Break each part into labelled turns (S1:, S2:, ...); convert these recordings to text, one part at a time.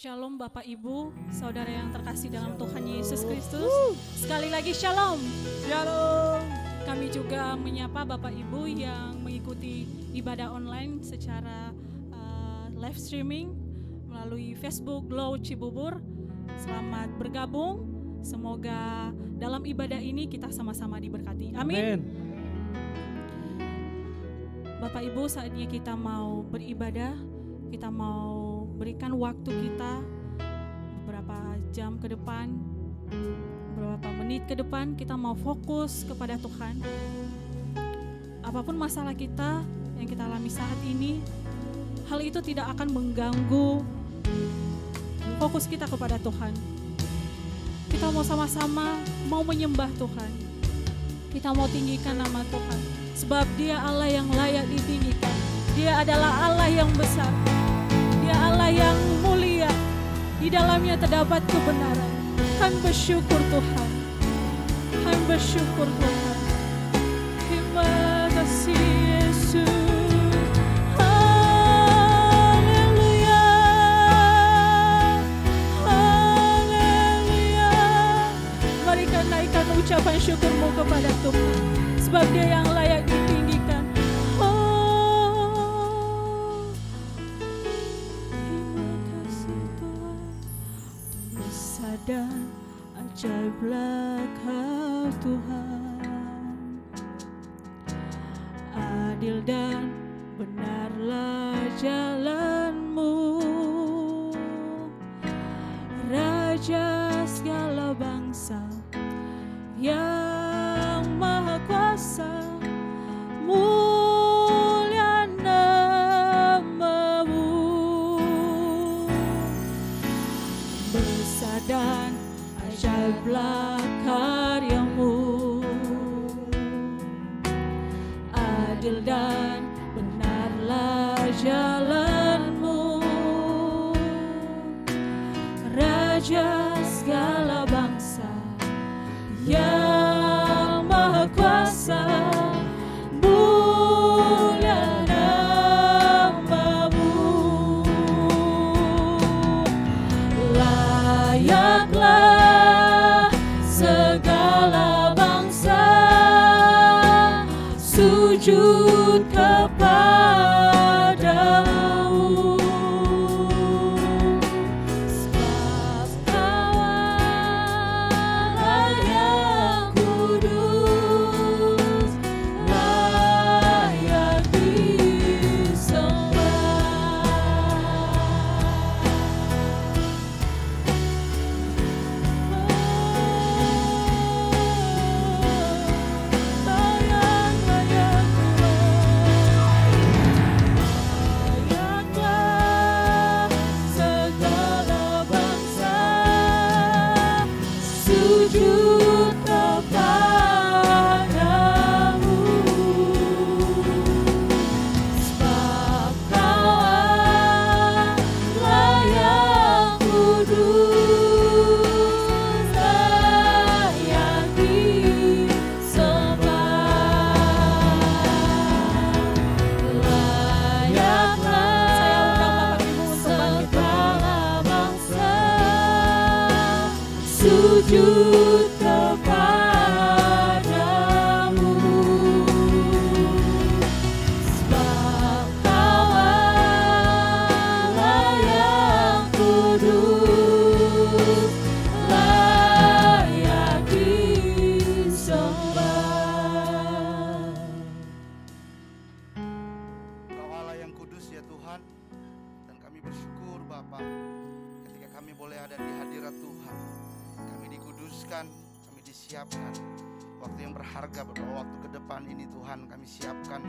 S1: Shalom Bapak Ibu, saudara yang terkasih dalam Tuhan Yesus Kristus. Sekali lagi shalom.
S2: Shalom.
S1: Kami juga menyapa Bapak Ibu yang mengikuti ibadah online secara live streaming melalui Facebook Glow Cibubur. Selamat bergabung. Semoga dalam ibadah ini kita sama-sama diberkati. Amin. Bapak Ibu, saatnya kita mau beribadah. Kita mau berikan waktu kita beberapa jam ke depan, beberapa menit ke depan, kita mau fokus kepada Tuhan. Apapun masalah kita yang kita alami saat ini, hal itu tidak akan mengganggu fokus kita kepada Tuhan. Kita mau sama-sama mau menyembah Tuhan. Kita mau tinggikan nama Tuhan, sebab Dia Allah yang layak ditinggikan. Dia adalah Allah yang besar. Dia Allah yang mulia, di dalamnya terdapat kebenaran. Kami bersyukur Tuhan, kami bersyukur Tuhan. Terima kasih Yesus. Haleluya, haleluya. Mari kita naikkan ucapan syukurmu kepada Tuhan, sebab Dia yang layak ditinggikan. Dan ajaiblah Kau Tuhan, adil dan benarlah jalan-Mu, Raja segala bangsa yang Maha Kuasa, mulia nama-Mu, besar dan ajaiblah karya-Mu, adil dan benarlah jalan-Mu, Raja segala bangsa yang Maha Kuasa, mulia nama-Mu, layaklah segala bangsa sujud kepadamu, sebab Kau Allah yang kudus, layak disembah. Sujud kepadamu, sebab Kau Allah yang kudus, layak disembah. Layaklah segala bangsa sujud kepadamu, sebab Kau Allah yang kudus, layak disembah.
S2: Kau Allah yang kudus ya Tuhan, dan kami bersyukur Bapa ketika kami boleh ada di hadirat Tuhan. Kami dikuduskan, kami disiapkan waktu yang berharga, beberapa waktu ke depan ini Tuhan kami siapkan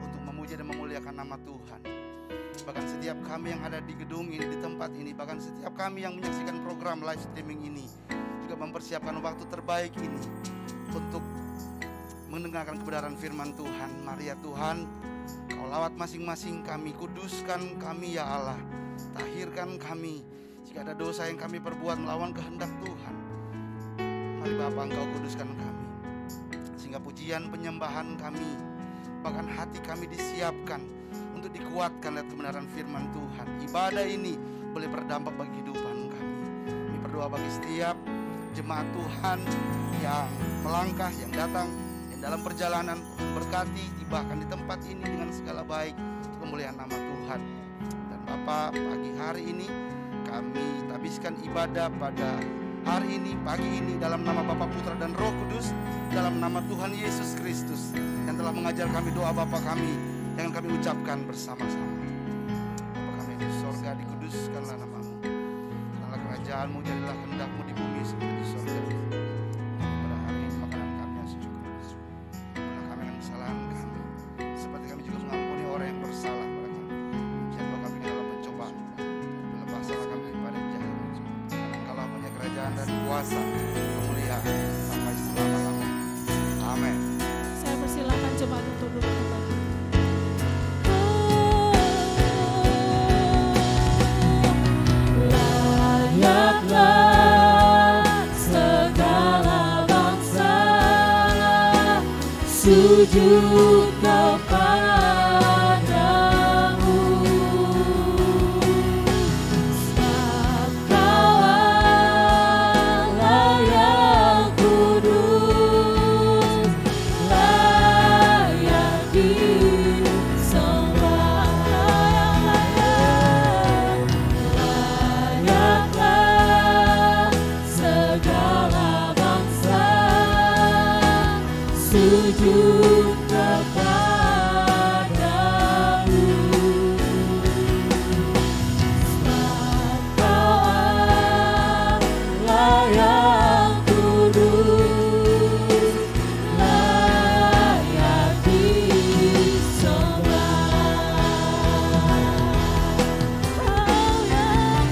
S2: untuk memuja dan memuliakan nama Tuhan. Bahkan setiap kami yang ada di gedung ini, di tempat ini, bahkan setiap kami yang menyaksikan program live streaming ini juga mempersiapkan waktu terbaik ini untuk mendengarkan kebenaran firman Tuhan. Mari ya Tuhan, Kau lawat masing-masing kami, kuduskan kami ya Allah, tahirkan kami jika ada dosa yang kami perbuat melawan kehendak Tuhan. Mari Bapa, Engkau kuduskan kami, sehingga pujian penyembahan kami, bahkan hati kami disiapkan untuk dikuatkan oleh kebenaran firman Tuhan. Ibadah ini boleh berdampak bagi kehidupan kami. Kami berdoa bagi setiap jemaat Tuhan yang melangkah, yang datang, yang dalam perjalanan. Berkati bahkan di tempat ini dengan segala baik, kemuliaan nama Tuhan. Dan Bapa, pagi hari ini kami habiskan ibadah pada hari ini, pagi ini, dalam nama Bapa, Putra dan Roh Kudus, dalam nama Tuhan Yesus Kristus yang telah mengajar kami doa Bapa kami yang kami ucapkan bersama-sama. Bapa kami di sorga, dikuduskanlah namamu, jadilah kerajaanmu, jadilah kehendak-mu di bumi seperti di sorga. Pada hari ini makanan kami yang secukupnya, ampunilah kami dan kesalahan kami, seperti kami juga mengampuni orang yang bersalah pada kami. Jangan bawa kami dalam pencobaan, lepaskanlah kami daripada jahat. Engkaulah punya kerajaan dan kuasa, kemuliaan sampai selama-lamanya. Amin.
S1: Saya persilakan jemaat untuk duduk kembali.
S3: Layaklah segala bangsa sujud kepadamu, sebab Kau Allah yang kudus, layak disembah. Layaklah segala bangsa sujud kepadamu, sebab Kau Allah yang kudus, layak disembah. Kau yang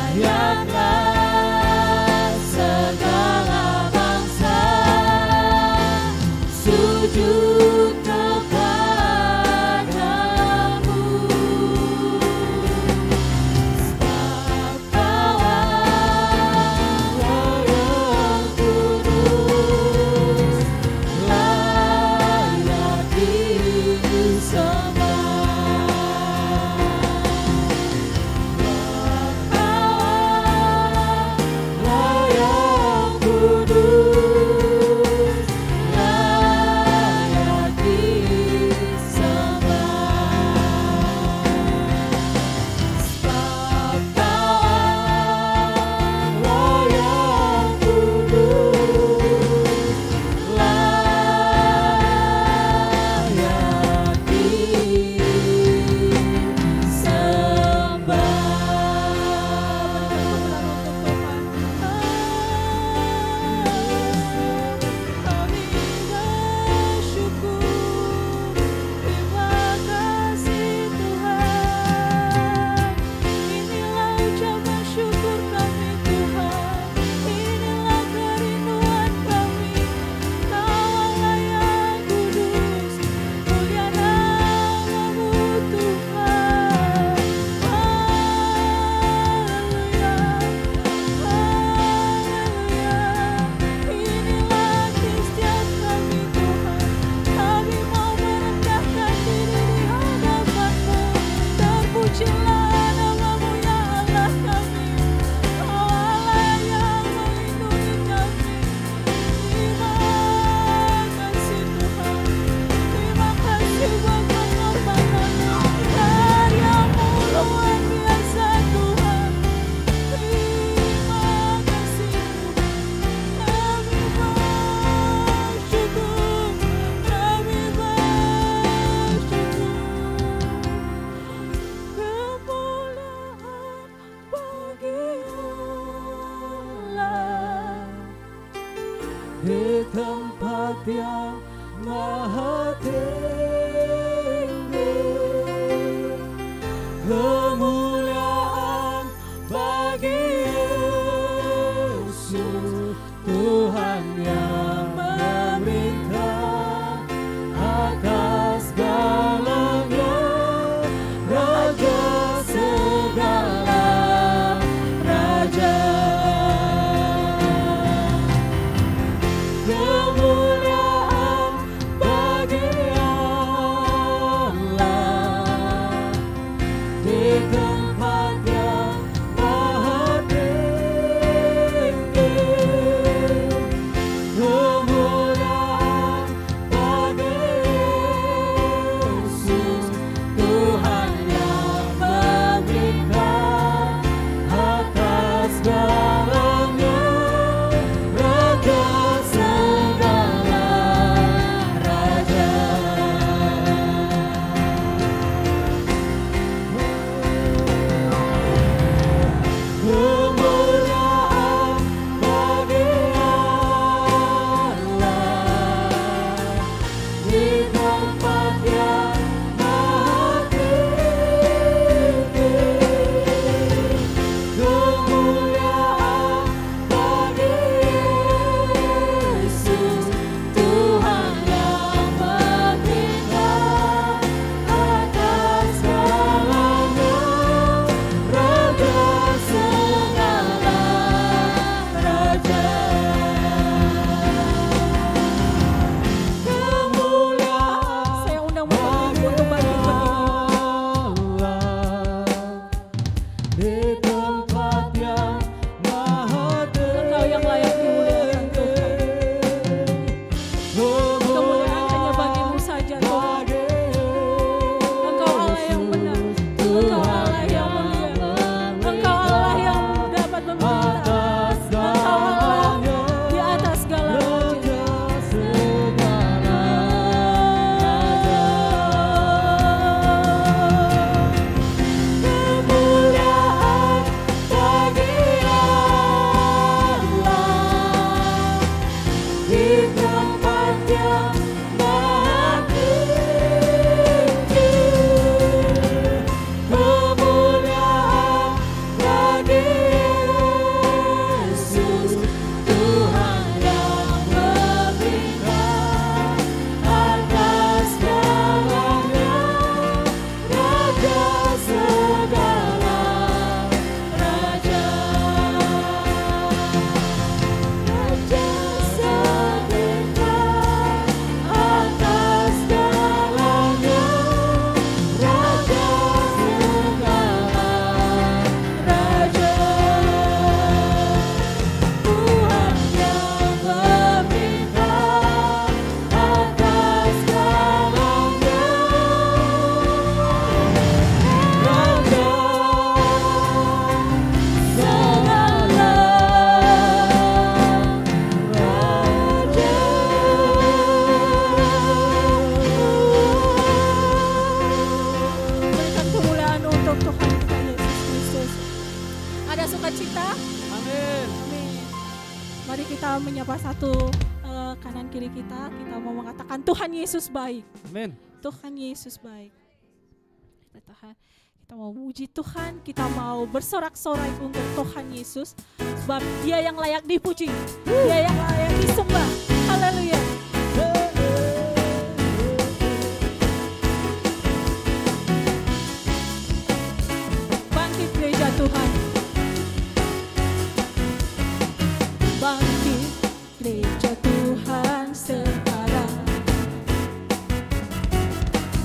S3: layaklah segala bangsa sujud kepadamu, sebab Kau Allah yang kudus, layak disembah. Allah yang kudus, layak disembah. Sebab Kau Allah yang kudus, layak disembah.
S1: Kami bersyukur, terima kasih Tuhan. Inilah ucapan syukur kami Tuhan, inilah kerinduan kami. Kau Allah yang kudus, mulia namamu Tuhan. Haleluya, haleluya. Inilah hati setiap kami Tuhan, kami mau merendahkan diri di hadapan-Mu. Terpujilah namamu ya Allah kami, Kau Allah yang melindungi kami. Terima kasih Tuhan, terima kasih buat pengorbanan-Mu, karya-Mu luar biasa Tuhan. Terima kasih Tuhan, kami bersyukur, kami bersyukur. Kemuliaan bagi-Mu-lah
S3: Di tempat yang maha tinggi, kemuliaan bagi Yesus, Tuhan yang memerintah atas segalanya, Raja segala raja. Kemuliaan bagi Allah,
S1: Mari kita menyapa satu kanan kiri kita. Kita mau mengatakan Tuhan Yesus baik.
S3: Amin.
S1: Tuhan Yesus baik. Kita mau memuji Tuhan, kita mau bersorak-sorai untuk Tuhan Yesus, sebab Dia yang layak dipuji, Dia yang layak disembah. Haleluya. Bangkit gereja Tuhan. Bangkit gereja Tuhan sekarang.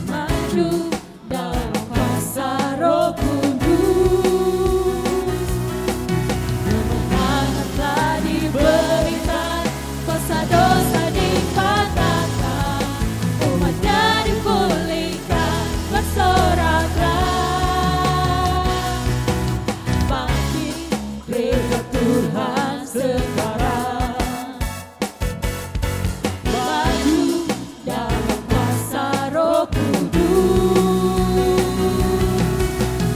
S1: Maju dalam kuasa Roh Kudus. Kemenangan telah diberikan, kuasa dosa dipatahkan, umatnya dipulihkan, bersoraklah. Bangkit gereja Tuhan sekarang. Maju dalam kuasa Roh Kudus.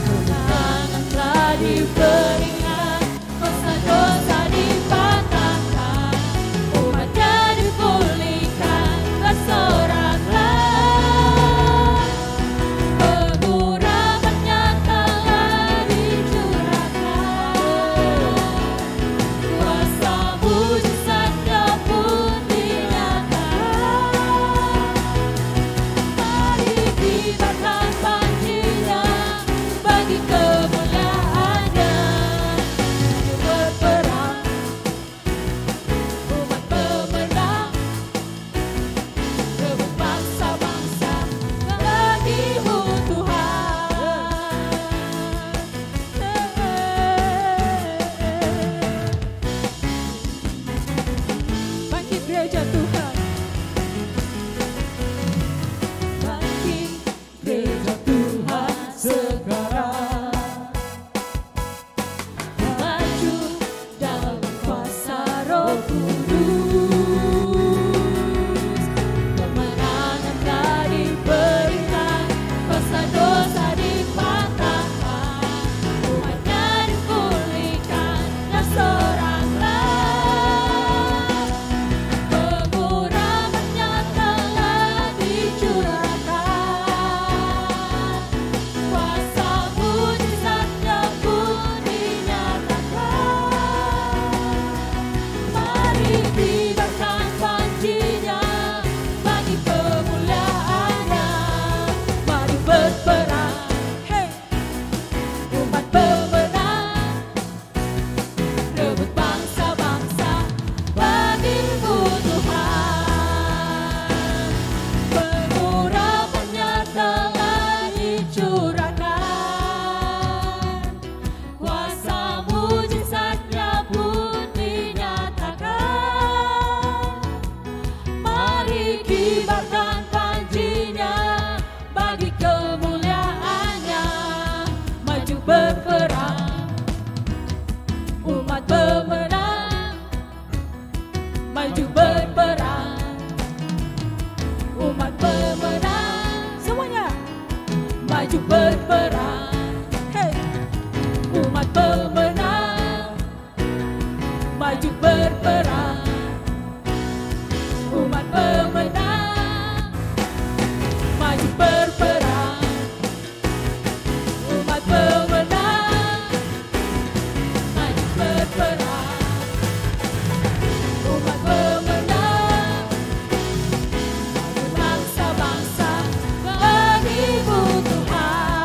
S1: Kemenangan telah diberikan, kuasa dosa dipatahkan, umatnya dipulihkan, bersoraklah. Pengurapannya telah dicurahkan, kuasa mujizatnya pun dinyatakan. Mari kibarkan panjinya bagi kemuliaannya. Berperang, umat pemenang, rebut bangsa-bangsa bagimu Tuhan. Bangkit gereja Tuhan. Bangkit gereja Tuhan sekarang. Maju dalam kuasa Roh Kudus. Kemenangan telah diberikan, kuasa dosa dipatahkan, umatnya dipulihkan, bersoraklah. Pengurapannya telah dicurahkan, kuasa mujizatnya pun dinyatakan. Mari kibarkan panjinya bagi kemuliaannya. Mari berperang, hey, umat pemenang, rebut bangsa-bangsa bagimu Tuhan. Pengurapannya telah dicurahkan, kuasa mujizatnya pun dinyatakan. Mari kibarkan panjinya bagi kemuliaannya. Maju berperang, umat pemenang. Maju berperang, umat pemenang. Semuanya maju berperang, hey, umat pemenang. Maju berperang, umat pemenang. Maju berperang, umat pemenang. Maju berperang, umat pemenang. Bangsa-bangsa bagimu Tuhan.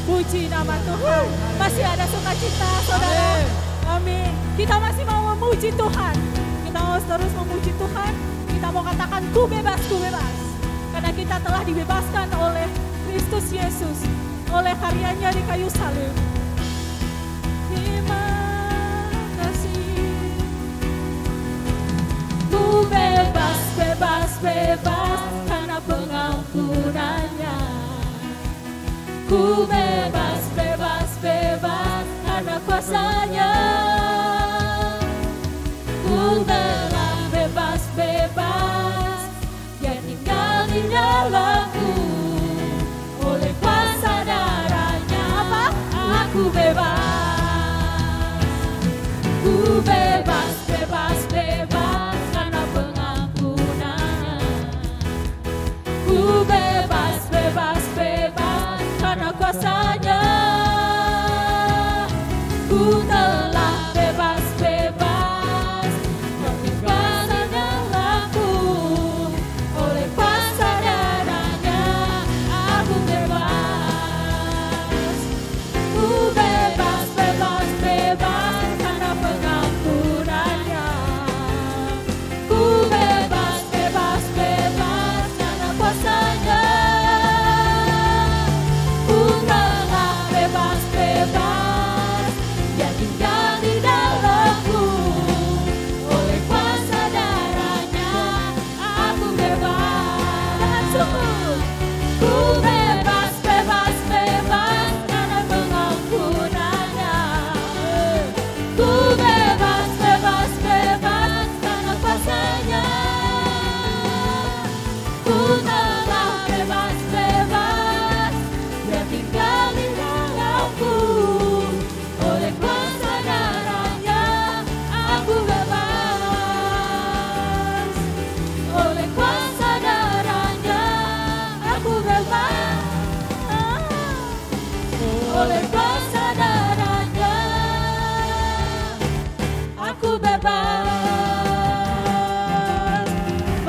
S1: Puji nama Tuhan. Masih ada sukacita, saudara. Amin. Kita masih mau memuji Tuhan. Kita mau terus memuji Tuhan. Kita mau katakan ku bebas, ku bebas. Karena kita telah dibebaskan oleh Kristus Yesus, oleh karyanya di kayu salib. Terima kasih. Ku bebas, bebas, bebas karena pengampunannya. Ku bebas, bebas, bebas karena kuasa-Nya. Ku telah bebas, bebas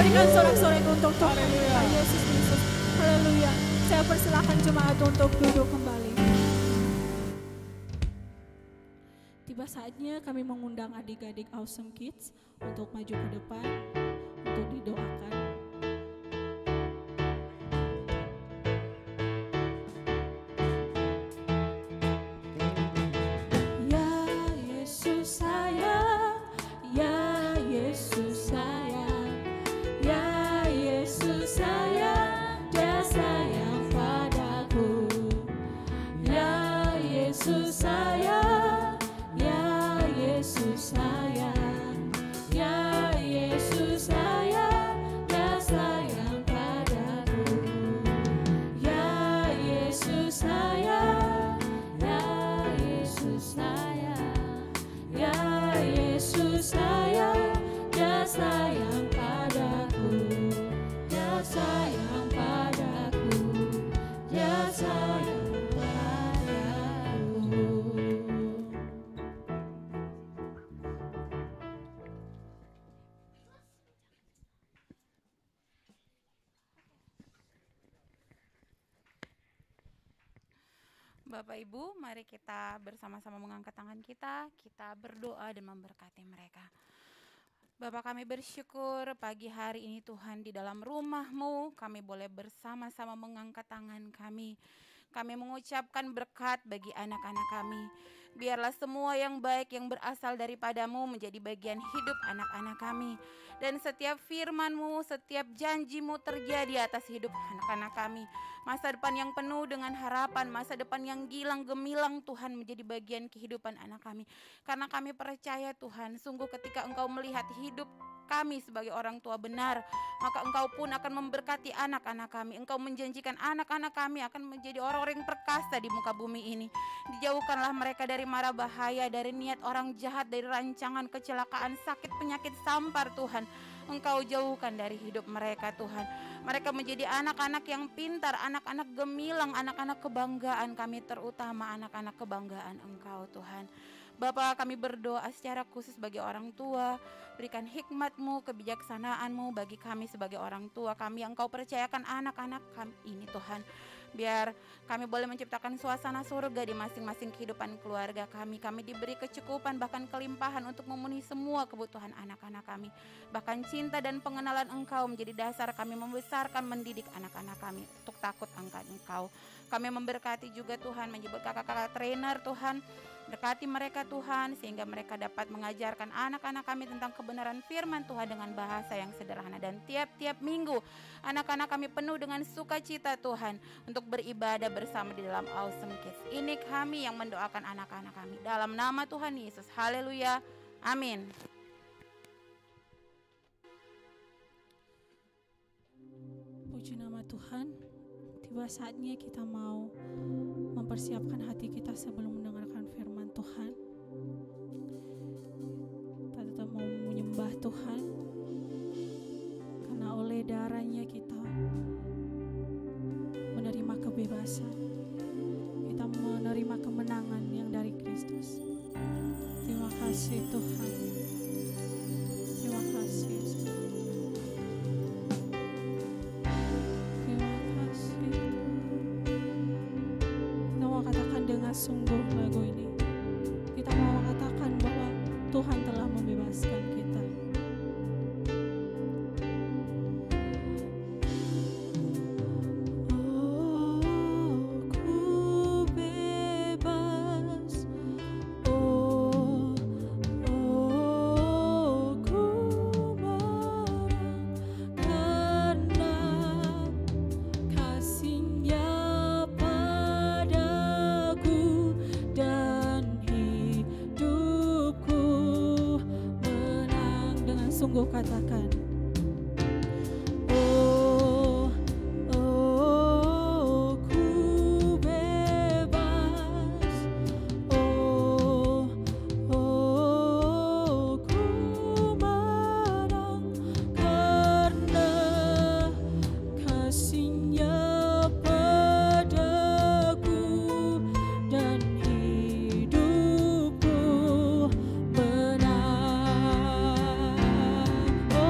S1: berikan sorak-sorai untuk Tuhan. Tuhan Yesus Kristus. Haleluya. Saya persilahkan jemaat untuk duduk kembali. Tiba saatnya kami mengundang adik-adik Awesome Kids untuk maju ke depan untuk didoakan. Ya Yesus sayang, ya Yesus sayang, ya Yesus sayang, Dia sayang padaku. Ya Yesus sayang, ya Yesus sayang, ya Yesus sayang, Dia sayang padaku. Ya Yesus sayang, ya Yesus sayang, ya Yesus sayang, Dia sayang padaku. Dia sayang padaku, Dia sayang padaku.
S4: Bapak Ibu, mari kita bersama-sama mengangkat tangan kita berdoa dan memberkati mereka. Bapak, kami bersyukur pagi hari ini Tuhan di dalam rumah-Mu kami boleh bersama-sama mengangkat tangan kami. Kami mengucapkan berkat bagi anak-anak kami. Biarlah semua yang baik yang berasal daripada-Mu menjadi bagian hidup anak-anak kami. Dan setiap firman-Mu, setiap janji-Mu terjadi atas hidup anak-anak kami. Masa depan yang penuh dengan harapan, masa depan yang gilang gemilang Tuhan menjadi bagian kehidupan anak kami. Karena kami percaya Tuhan, sungguh ketika Engkau melihat hidup kami sebagai orang tua benar, maka Engkau pun akan memberkati anak-anak kami. Engkau menjanjikan anak-anak kami akan menjadi orang-orang yang perkasa di muka bumi ini. Dijauhkanlah mereka dari mara bahaya, dari niat orang jahat, dari rancangan kecelakaan, sakit, penyakit, sampar Tuhan. Engkau jauhkan dari hidup mereka Tuhan. Mereka menjadi anak-anak yang pintar, anak-anak gemilang, anak-anak kebanggaan kami, terutama anak-anak kebanggaan Engkau Tuhan. Bapa, kami berdoa secara khusus bagi orang tua, berikan hikmat-Mu, kebijaksanaan-Mu bagi kami sebagai orang tua kami yang Engkau percayakan anak-anak kami ini Tuhan. Biar kami boleh menciptakan suasana surga di masing-masing kehidupan keluarga kami. Kami diberi kecukupan bahkan kelimpahan untuk memenuhi semua kebutuhan anak-anak kami. Bahkan cinta dan pengenalan Engkau menjadi dasar kami membesarkan, mendidik anak-anak kami untuk takut akan Engkau. Kami memberkati juga Tuhan, menyebut kakak-kakak trainer Tuhan. Berkati mereka Tuhan, sehingga mereka dapat mengajarkan anak-anak kami tentang kebenaran firman Tuhan dengan bahasa yang sederhana. Dan tiap-tiap minggu anak-anak kami penuh dengan sukacita Tuhan untuk beribadah bersama di dalam Awesome Kids. Ini kami yang mendoakan anak-anak kami dalam nama Tuhan Yesus. Haleluya, amin.
S1: Puji nama Tuhan. Tiba saatnya kita mau mempersiapkan hati kita sebelum mendengarkan firman Tuhan. Kita tetap mau menyembah Tuhan, karena oleh darahnya kita menerima kebebasan, kita menerima kemenangan yang dari Kristus. Terima kasih Tuhan. Terima kasih Yesus. Dengan sungguh lagu ini kita mau katakan bahwa Tuhan telah membebaskan kita. Sungguh katakan, oh, oh, ku bebas, oh, oh, ku menang karena kasih-Nya padaku dan hidupku menang. Oh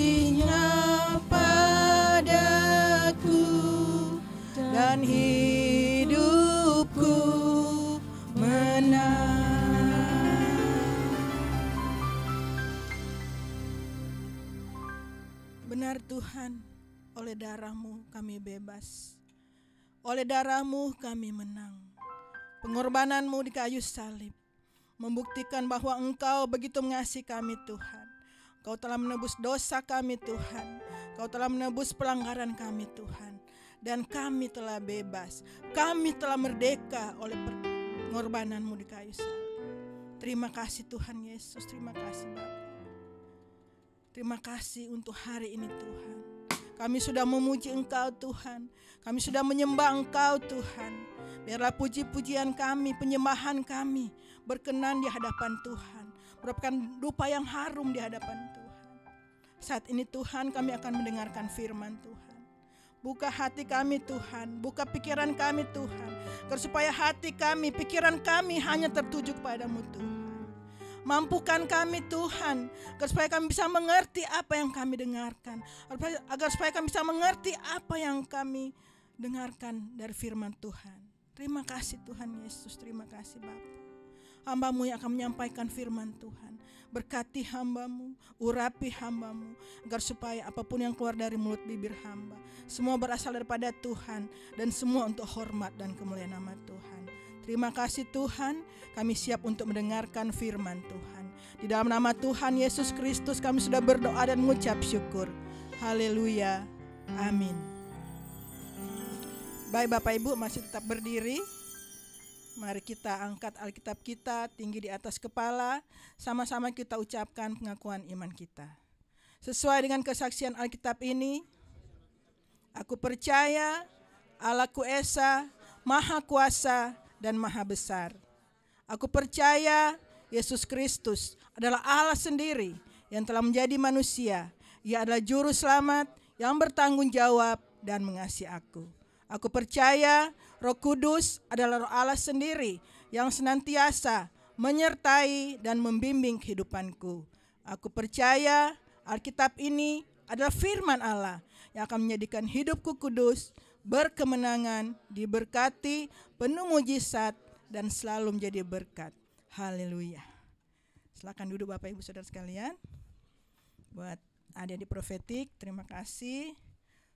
S5: kasih-Nya padaku dan hidupku menang. Benar Tuhan, oleh darah-Mu kami bebas, oleh darah-Mu kami menang. Pengorbanan-Mu di kayu salib membuktikan bahwa Engkau begitu mengasihi kami Tuhan. Engkau telah menebus dosa kami Tuhan. Engkau telah menebus pelanggaran kami Tuhan. Dan kami telah bebas. Kami telah merdeka oleh pengorbanan-Mu di kayu salib. Terima kasih Tuhan Yesus. Terima kasih Bapa. Terima kasih untuk hari ini Tuhan. Kami sudah memuji Engkau Tuhan. Kami sudah menyembah Engkau Tuhan. Biarlah puji-pujian kami, penyembahan kami berkenan di hadapan Tuhan, merupakan dupa yang harum di hadapan Tuhan. Saat ini Tuhan, kami akan mendengarkan firman Tuhan. Buka hati kami Tuhan, buka pikiran kami Tuhan, agar supaya hati kami, pikiran kami hanya tertuju kepadamu Tuhan. Mampukan kami Tuhan, agar supaya kami bisa mengerti apa yang kami dengarkan, agar supaya kami bisa mengerti apa yang kami dengarkan dari firman Tuhan. Terima kasih Tuhan Yesus, terima kasih Bapa. Hamba-Mu yang akan menyampaikan firman Tuhan. Berkati hamba-Mu, urapi hamba-Mu, agar supaya apapun yang keluar dari mulut bibir hamba, semua berasal daripada Tuhan, dan semua untuk hormat dan kemuliaan nama Tuhan. Terima kasih Tuhan, kami siap untuk mendengarkan firman Tuhan. Di dalam nama Tuhan Yesus Kristus kami sudah berdoa dan mengucap syukur. Haleluya, amin. Baik Bapak Ibu, masih tetap berdiri. Mari kita angkat Alkitab kita tinggi di atas kepala. Sama-sama kita ucapkan pengakuan iman kita. Sesuai dengan kesaksian Alkitab ini, aku percaya Allahku Esa, Maha Kuasa dan Maha Besar. Aku percaya Yesus Kristus adalah Allah sendiri yang telah menjadi manusia. Ia adalah juru selamat yang bertanggung jawab dan mengasihi aku. Aku percaya Roh Kudus adalah Roh Allah sendiri yang senantiasa menyertai dan membimbing kehidupanku. Aku percaya Alkitab ini adalah firman Allah yang akan menjadikan hidupku kudus, berkemenangan, diberkati, penuh mujizat, dan selalu menjadi berkat. Haleluya. Silakan duduk Bapak Ibu Saudara sekalian. Buat adik-adik profetik, terima kasih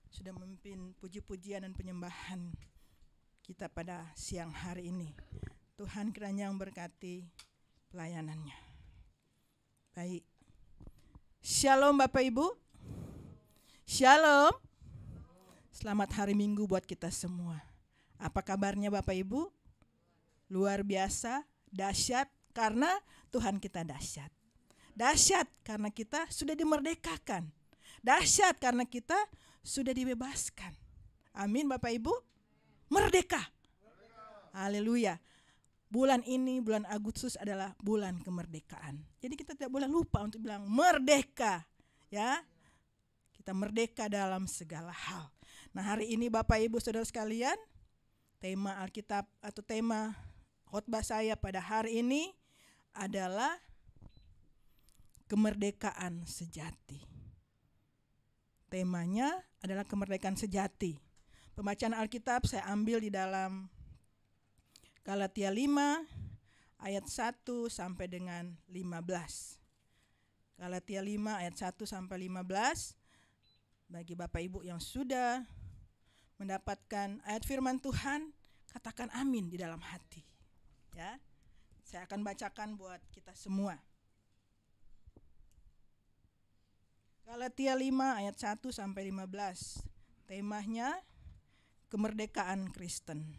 S5: sudah memimpin puji-pujian dan penyembahan kita pada siang hari ini. Tuhan kiranya memberkati pelayanannya. Baik. Shalom Bapak Ibu. Shalom. Selamat hari Minggu buat kita semua. Apa kabarnya Bapak Ibu? Luar biasa, dahsyat karena Tuhan kita dahsyat. Dahsyat karena kita sudah dimerdekakan. Dahsyat karena kita sudah dibebaskan. Amin Bapak Ibu. Merdeka. Haleluya. Bulan ini, bulan Agustus adalah bulan kemerdekaan. Jadi kita tidak boleh lupa untuk bilang merdeka. Ya. Kita merdeka dalam segala hal. Nah hari ini Bapak Ibu Saudara sekalian, tema Alkitab atau tema khotbah saya pada hari ini adalah kemerdekaan sejati. Temanya adalah kemerdekaan sejati. Pembacaan Alkitab saya ambil di dalam Galatia 5 ayat 1 sampai dengan 15. Galatia 5 ayat 1 sampai 15. Bagi Bapak Ibu yang sudah mendapatkan ayat firman Tuhan, katakan amin di dalam hati. Ya. Saya akan bacakan buat kita semua. Galatia 5 ayat 1 sampai 15. Temanya kemerdekaan Kristen.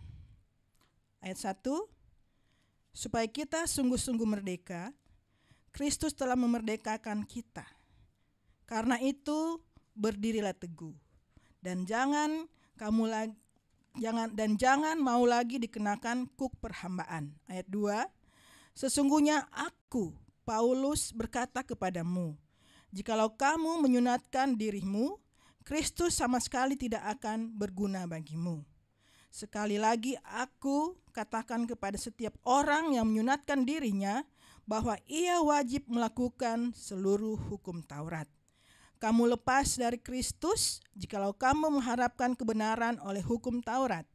S5: Ayat 1, supaya kita sungguh-sungguh merdeka, Kristus telah memerdekakan kita. Karena itu berdirilah teguh dan jangan mau lagi dikenakan kuk perhambaan. Ayat 2, sesungguhnya aku Paulus berkata kepadamu, jikalau kamu menyunatkan dirimu, Kristus sama sekali tidak akan berguna bagimu. Sekali lagi aku katakan kepada setiap orang yang menyunatkan dirinya bahwa ia wajib melakukan seluruh hukum Taurat. kamu lepas dari Kristus jikalau kamu mengharapkan kebenaran oleh hukum Taurat.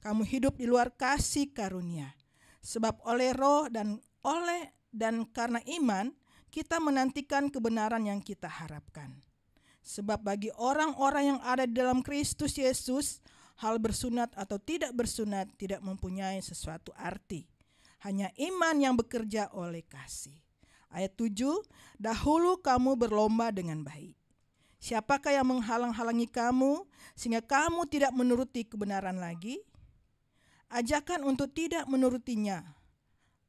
S5: Kamu hidup di luar kasih karunia. Sebab oleh roh dan karena iman, kita menantikan kebenaran yang kita harapkan. Sebab bagi orang-orang yang ada di dalam Kristus Yesus, hal bersunat atau tidak bersunat tidak mempunyai sesuatu arti. Hanya iman yang bekerja oleh kasih. Ayat 7, dahulu kamu berlomba dengan baik. Siapakah yang menghalang-halangi kamu sehingga kamu tidak menuruti kebenaran lagi? Ajakan untuk tidak menurutinya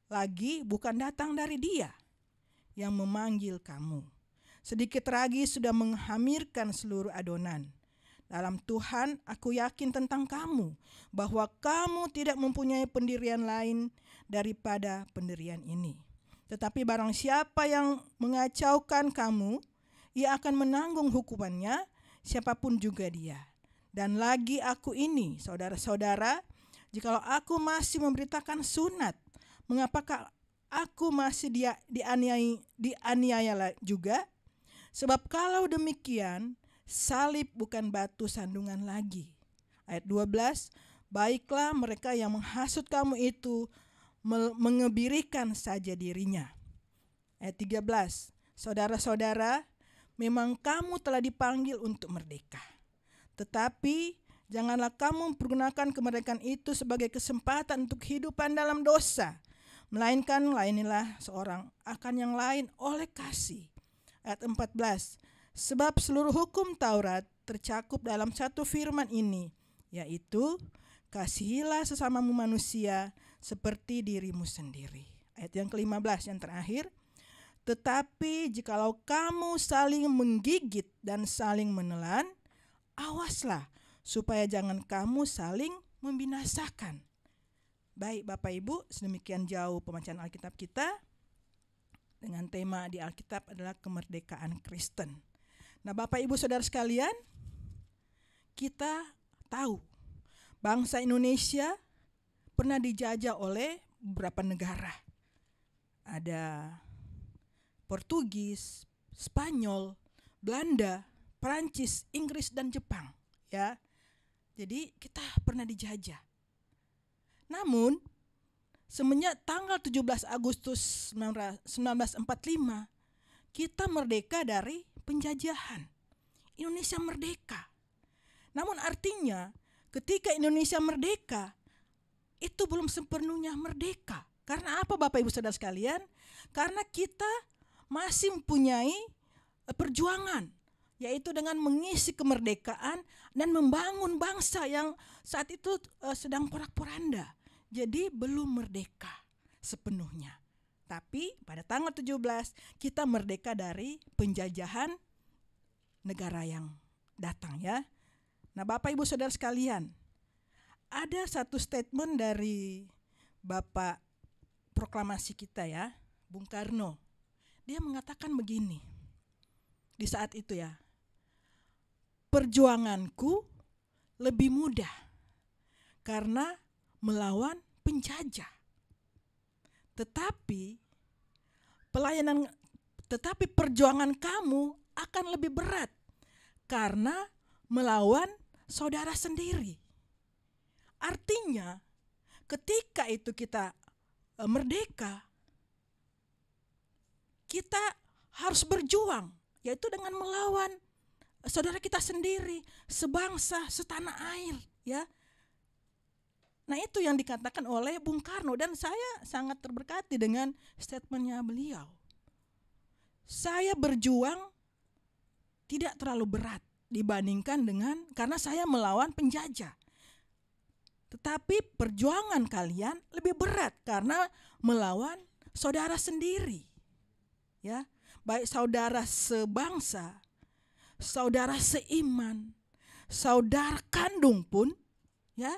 S5: lagi bukan datang dari Dia yang memanggil kamu. Sedikit lagi sudah menghamirkan seluruh adonan. Dalam Tuhan aku yakin tentang kamu, bahwa kamu tidak mempunyai pendirian lain daripada pendirian ini. Tetapi barang siapa yang mengacaukan kamu, ia akan menanggung hukumannya, siapapun juga dia. Dan lagi aku ini, saudara-saudara, jikalau aku masih memberitakan sunat, mengapakah aku masih dianiaya juga? Sebab kalau demikian, salib bukan batu sandungan lagi. Ayat 12, baiklah mereka yang menghasut kamu itu mengebirikan saja dirinya. Ayat 13, saudara-saudara, memang kamu telah dipanggil untuk merdeka. Tetapi janganlah kamu mempergunakan kemerdekaan itu sebagai kesempatan untuk kehidupan dalam dosa, melainkan layanilah seorang akan yang lain oleh kasih. Ayat 14, sebab seluruh hukum Taurat tercakup dalam satu firman ini, yaitu kasihilah sesamamu manusia seperti dirimu sendiri. Ayat yang ke-15 yang terakhir, tetapi jikalau kamu saling menggigit dan saling menelan, awaslah supaya jangan kamu saling membinasakan. Baik Bapak Ibu, sedemikian jauh pembacaan Alkitab kita dengan tema di Alkitab adalah kemerdekaan Kristen. Nah Bapak Ibu Saudara sekalian, kita tahu bangsa Indonesia pernah dijajah oleh beberapa negara. Ada Portugis, Spanyol, Belanda, Perancis, Inggris dan Jepang, ya. Jadi kita pernah dijajah. Namun semenjak tanggal 17 Agustus 1945 kita merdeka dari penjajahan. Indonesia merdeka. Namun artinya ketika Indonesia merdeka itu belum sepenuhnya merdeka. Karena apa Bapak Ibu Saudara sekalian? Karena kita masih mempunyai perjuangan, yaitu dengan mengisi kemerdekaan dan membangun bangsa yang saat itu sedang porak-poranda. Jadi belum merdeka sepenuhnya. Tapi pada tanggal 17 kita merdeka dari penjajahan negara yang datang, ya. Nah Bapak Ibu Saudara sekalian, ada satu statement dari Bapak proklamasi kita, ya, Bung Karno. Dia mengatakan begini di saat itu, ya, perjuanganku lebih mudah karena melawan penjajah. Tetapi perjuangan kamu akan lebih berat karena melawan saudara sendiri. Artinya ketika itu kita merdeka, kita harus berjuang, yaitu dengan melawan saudara kita sendiri, sebangsa, setanah air, ya. Nah itu yang dikatakan oleh Bung Karno dan saya sangat terberkati dengan statementnya beliau. Saya berjuang tidak terlalu berat dibandingkan dengan karena saya melawan penjajah. Tetapi perjuangan kalian lebih berat karena melawan saudara sendiri. Ya, baik saudara sebangsa, saudara seiman, saudara kandung pun, ya,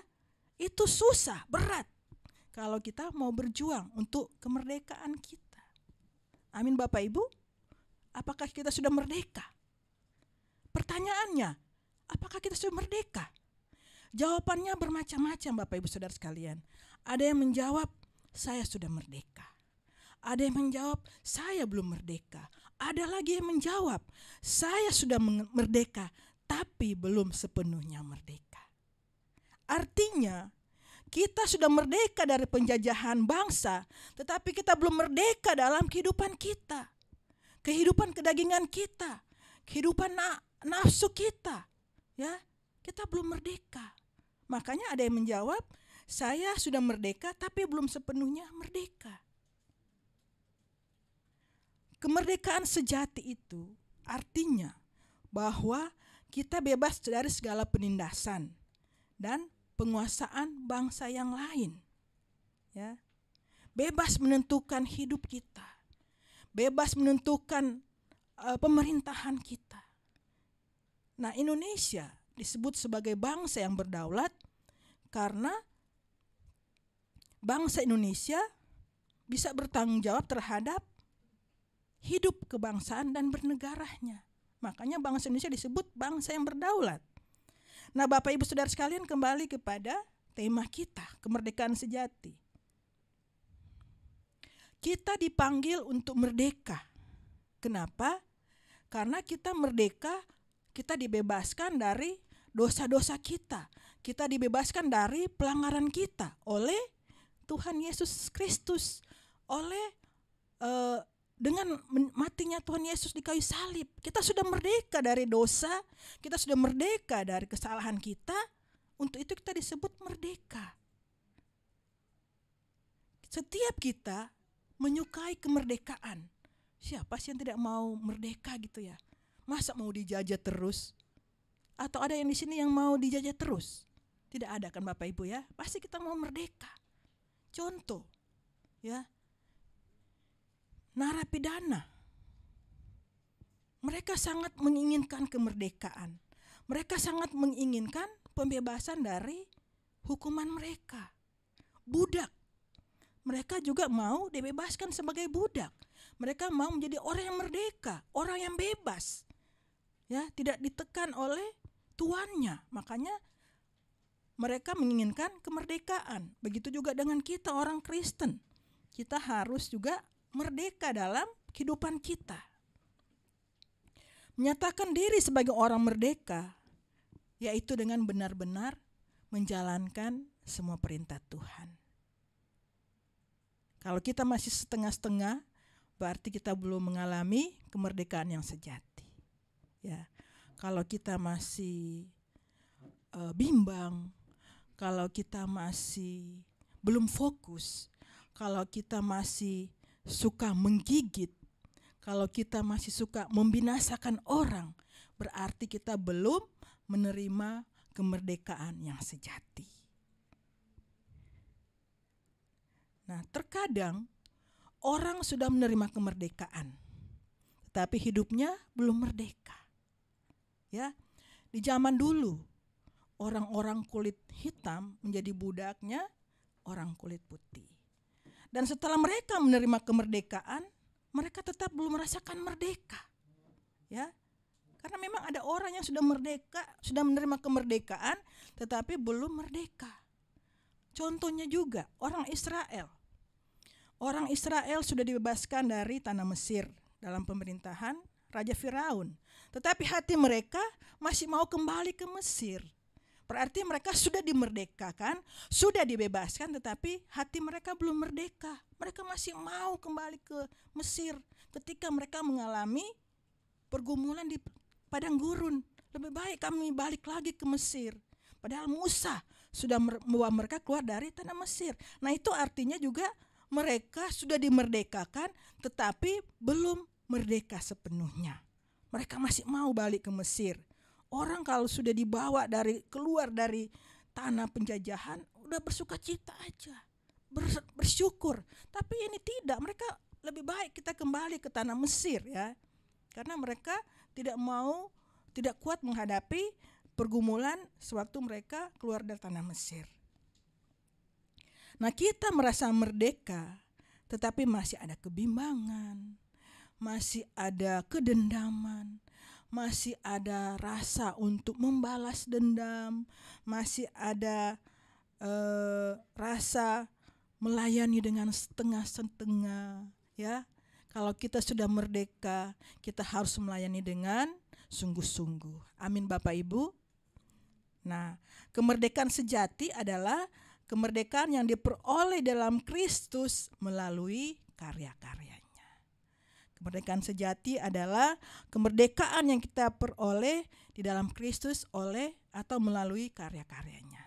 S5: itu susah, berat kalau kita mau berjuang untuk kemerdekaan kita. Amin Bapak Ibu. Apakah kita sudah merdeka? Pertanyaannya, apakah kita sudah merdeka? Jawabannya bermacam-macam Bapak Ibu Saudara sekalian. Ada yang menjawab, saya sudah merdeka. Ada yang menjawab, saya belum merdeka. Ada lagi yang menjawab, saya sudah merdeka, tapi belum sepenuhnya merdeka. Artinya, kita sudah merdeka dari penjajahan bangsa, tetapi kita belum merdeka dalam kehidupan kita. Kehidupan kedagingan kita, kehidupan nafsu kita. Ya, kita belum merdeka. Makanya ada yang menjawab, saya sudah merdeka tapi belum sepenuhnya merdeka. Kemerdekaan sejati itu artinya bahwa kita bebas dari segala penindasan dan penguasaan bangsa yang lain. Ya. Bebas menentukan hidup kita. Bebas menentukan pemerintahan kita. Nah, Indonesia disebut sebagai bangsa yang berdaulat karena bangsa Indonesia bisa bertanggung jawab terhadap hidup kebangsaan dan bernegaranya. Makanya bangsa Indonesia disebut bangsa yang berdaulat. Nah, Bapak Ibu Saudara sekalian, kembali kepada tema kita, kemerdekaan sejati. Kita dipanggil untuk merdeka. Kenapa? Karena kita merdeka, kita dibebaskan dari dosa-dosa kita. Kita dibebaskan dari pelanggaran kita oleh Tuhan Yesus Kristus, oleh dengan matinya Tuhan Yesus di kayu salib. Kita sudah merdeka dari dosa, kita sudah merdeka dari kesalahan kita. Untuk itu kita disebut merdeka. Setiap kita menyukai kemerdekaan. Siapa sih yang tidak mau merdeka gitu ya? Masa mau dijajah terus? Atau ada yang di sini yang mau dijajah terus? Tidak ada kan Bapak Ibu ya? Pasti kita mau merdeka. Contoh ya, narapidana. Mereka sangat menginginkan kemerdekaan. Mereka sangat menginginkan pembebasan dari hukuman mereka. Budak. Mereka juga mau dibebaskan sebagai budak. Mereka mau menjadi orang yang merdeka, orang yang bebas. Ya, tidak ditekan oleh tuannya. Makanya mereka menginginkan kemerdekaan. Begitu juga dengan kita orang Kristen. Kita harus juga merdeka dalam kehidupan kita. Menyatakan diri sebagai orang merdeka, yaitu dengan benar-benar menjalankan semua perintah Tuhan. Kalau kita masih setengah-setengah, berarti kita belum mengalami kemerdekaan yang sejati. Ya, kalau kita masih bimbang, kalau kita masih belum fokus, kalau kita masih suka menggigit, kalau kita masih suka membinasakan orang, berarti kita belum menerima kemerdekaan yang sejati. Nah, terkadang orang sudah menerima kemerdekaan, tetapi hidupnya belum merdeka. Ya, di zaman dulu orang-orang kulit hitam menjadi budaknya orang kulit putih. Dan setelah mereka menerima kemerdekaan, mereka tetap belum merasakan merdeka. Ya. Karena memang ada orang yang sudah merdeka, sudah menerima kemerdekaan tetapi belum merdeka. Contohnya juga orang Israel. Orang Israel sudah dibebaskan dari tanah Mesir dalam pemerintahan Raja Firaun. Tetapi hati mereka masih mau kembali ke Mesir. Berarti mereka sudah dimerdekakan, sudah dibebaskan, tetapi hati mereka belum merdeka. Mereka masih mau kembali ke Mesir ketika mereka mengalami pergumulan di padang gurun. Lebih baik kami balik lagi ke Mesir. Padahal Musa sudah membawa mereka keluar dari tanah Mesir. Nah, itu artinya juga mereka sudah dimerdekakan tetapi belum merdeka sepenuhnya. Mereka masih mau balik ke Mesir. Orang kalau sudah dibawa keluar dari tanah penjajahan udah bersukacita aja, bersyukur. Tapi ini tidak, mereka lebih baik kita kembali ke tanah Mesir ya. Karena mereka tidak kuat menghadapi pergumulan sewaktu mereka keluar dari tanah Mesir. Nah, kita merasa merdeka, tetapi masih ada kebimbangan, masih ada kedendaman, masih ada rasa untuk membalas dendam, masih ada rasa melayani dengan setengah-setengah, Ya, kalau kita sudah merdeka, kita harus melayani dengan sungguh-sungguh. Amin Bapak Ibu. Nah, kemerdekaan sejati adalah kemerdekaan yang diperoleh dalam Kristus melalui karya-karyanya. Kemerdekaan sejati adalah kemerdekaan yang kita peroleh di dalam Kristus oleh atau melalui karya-karyanya.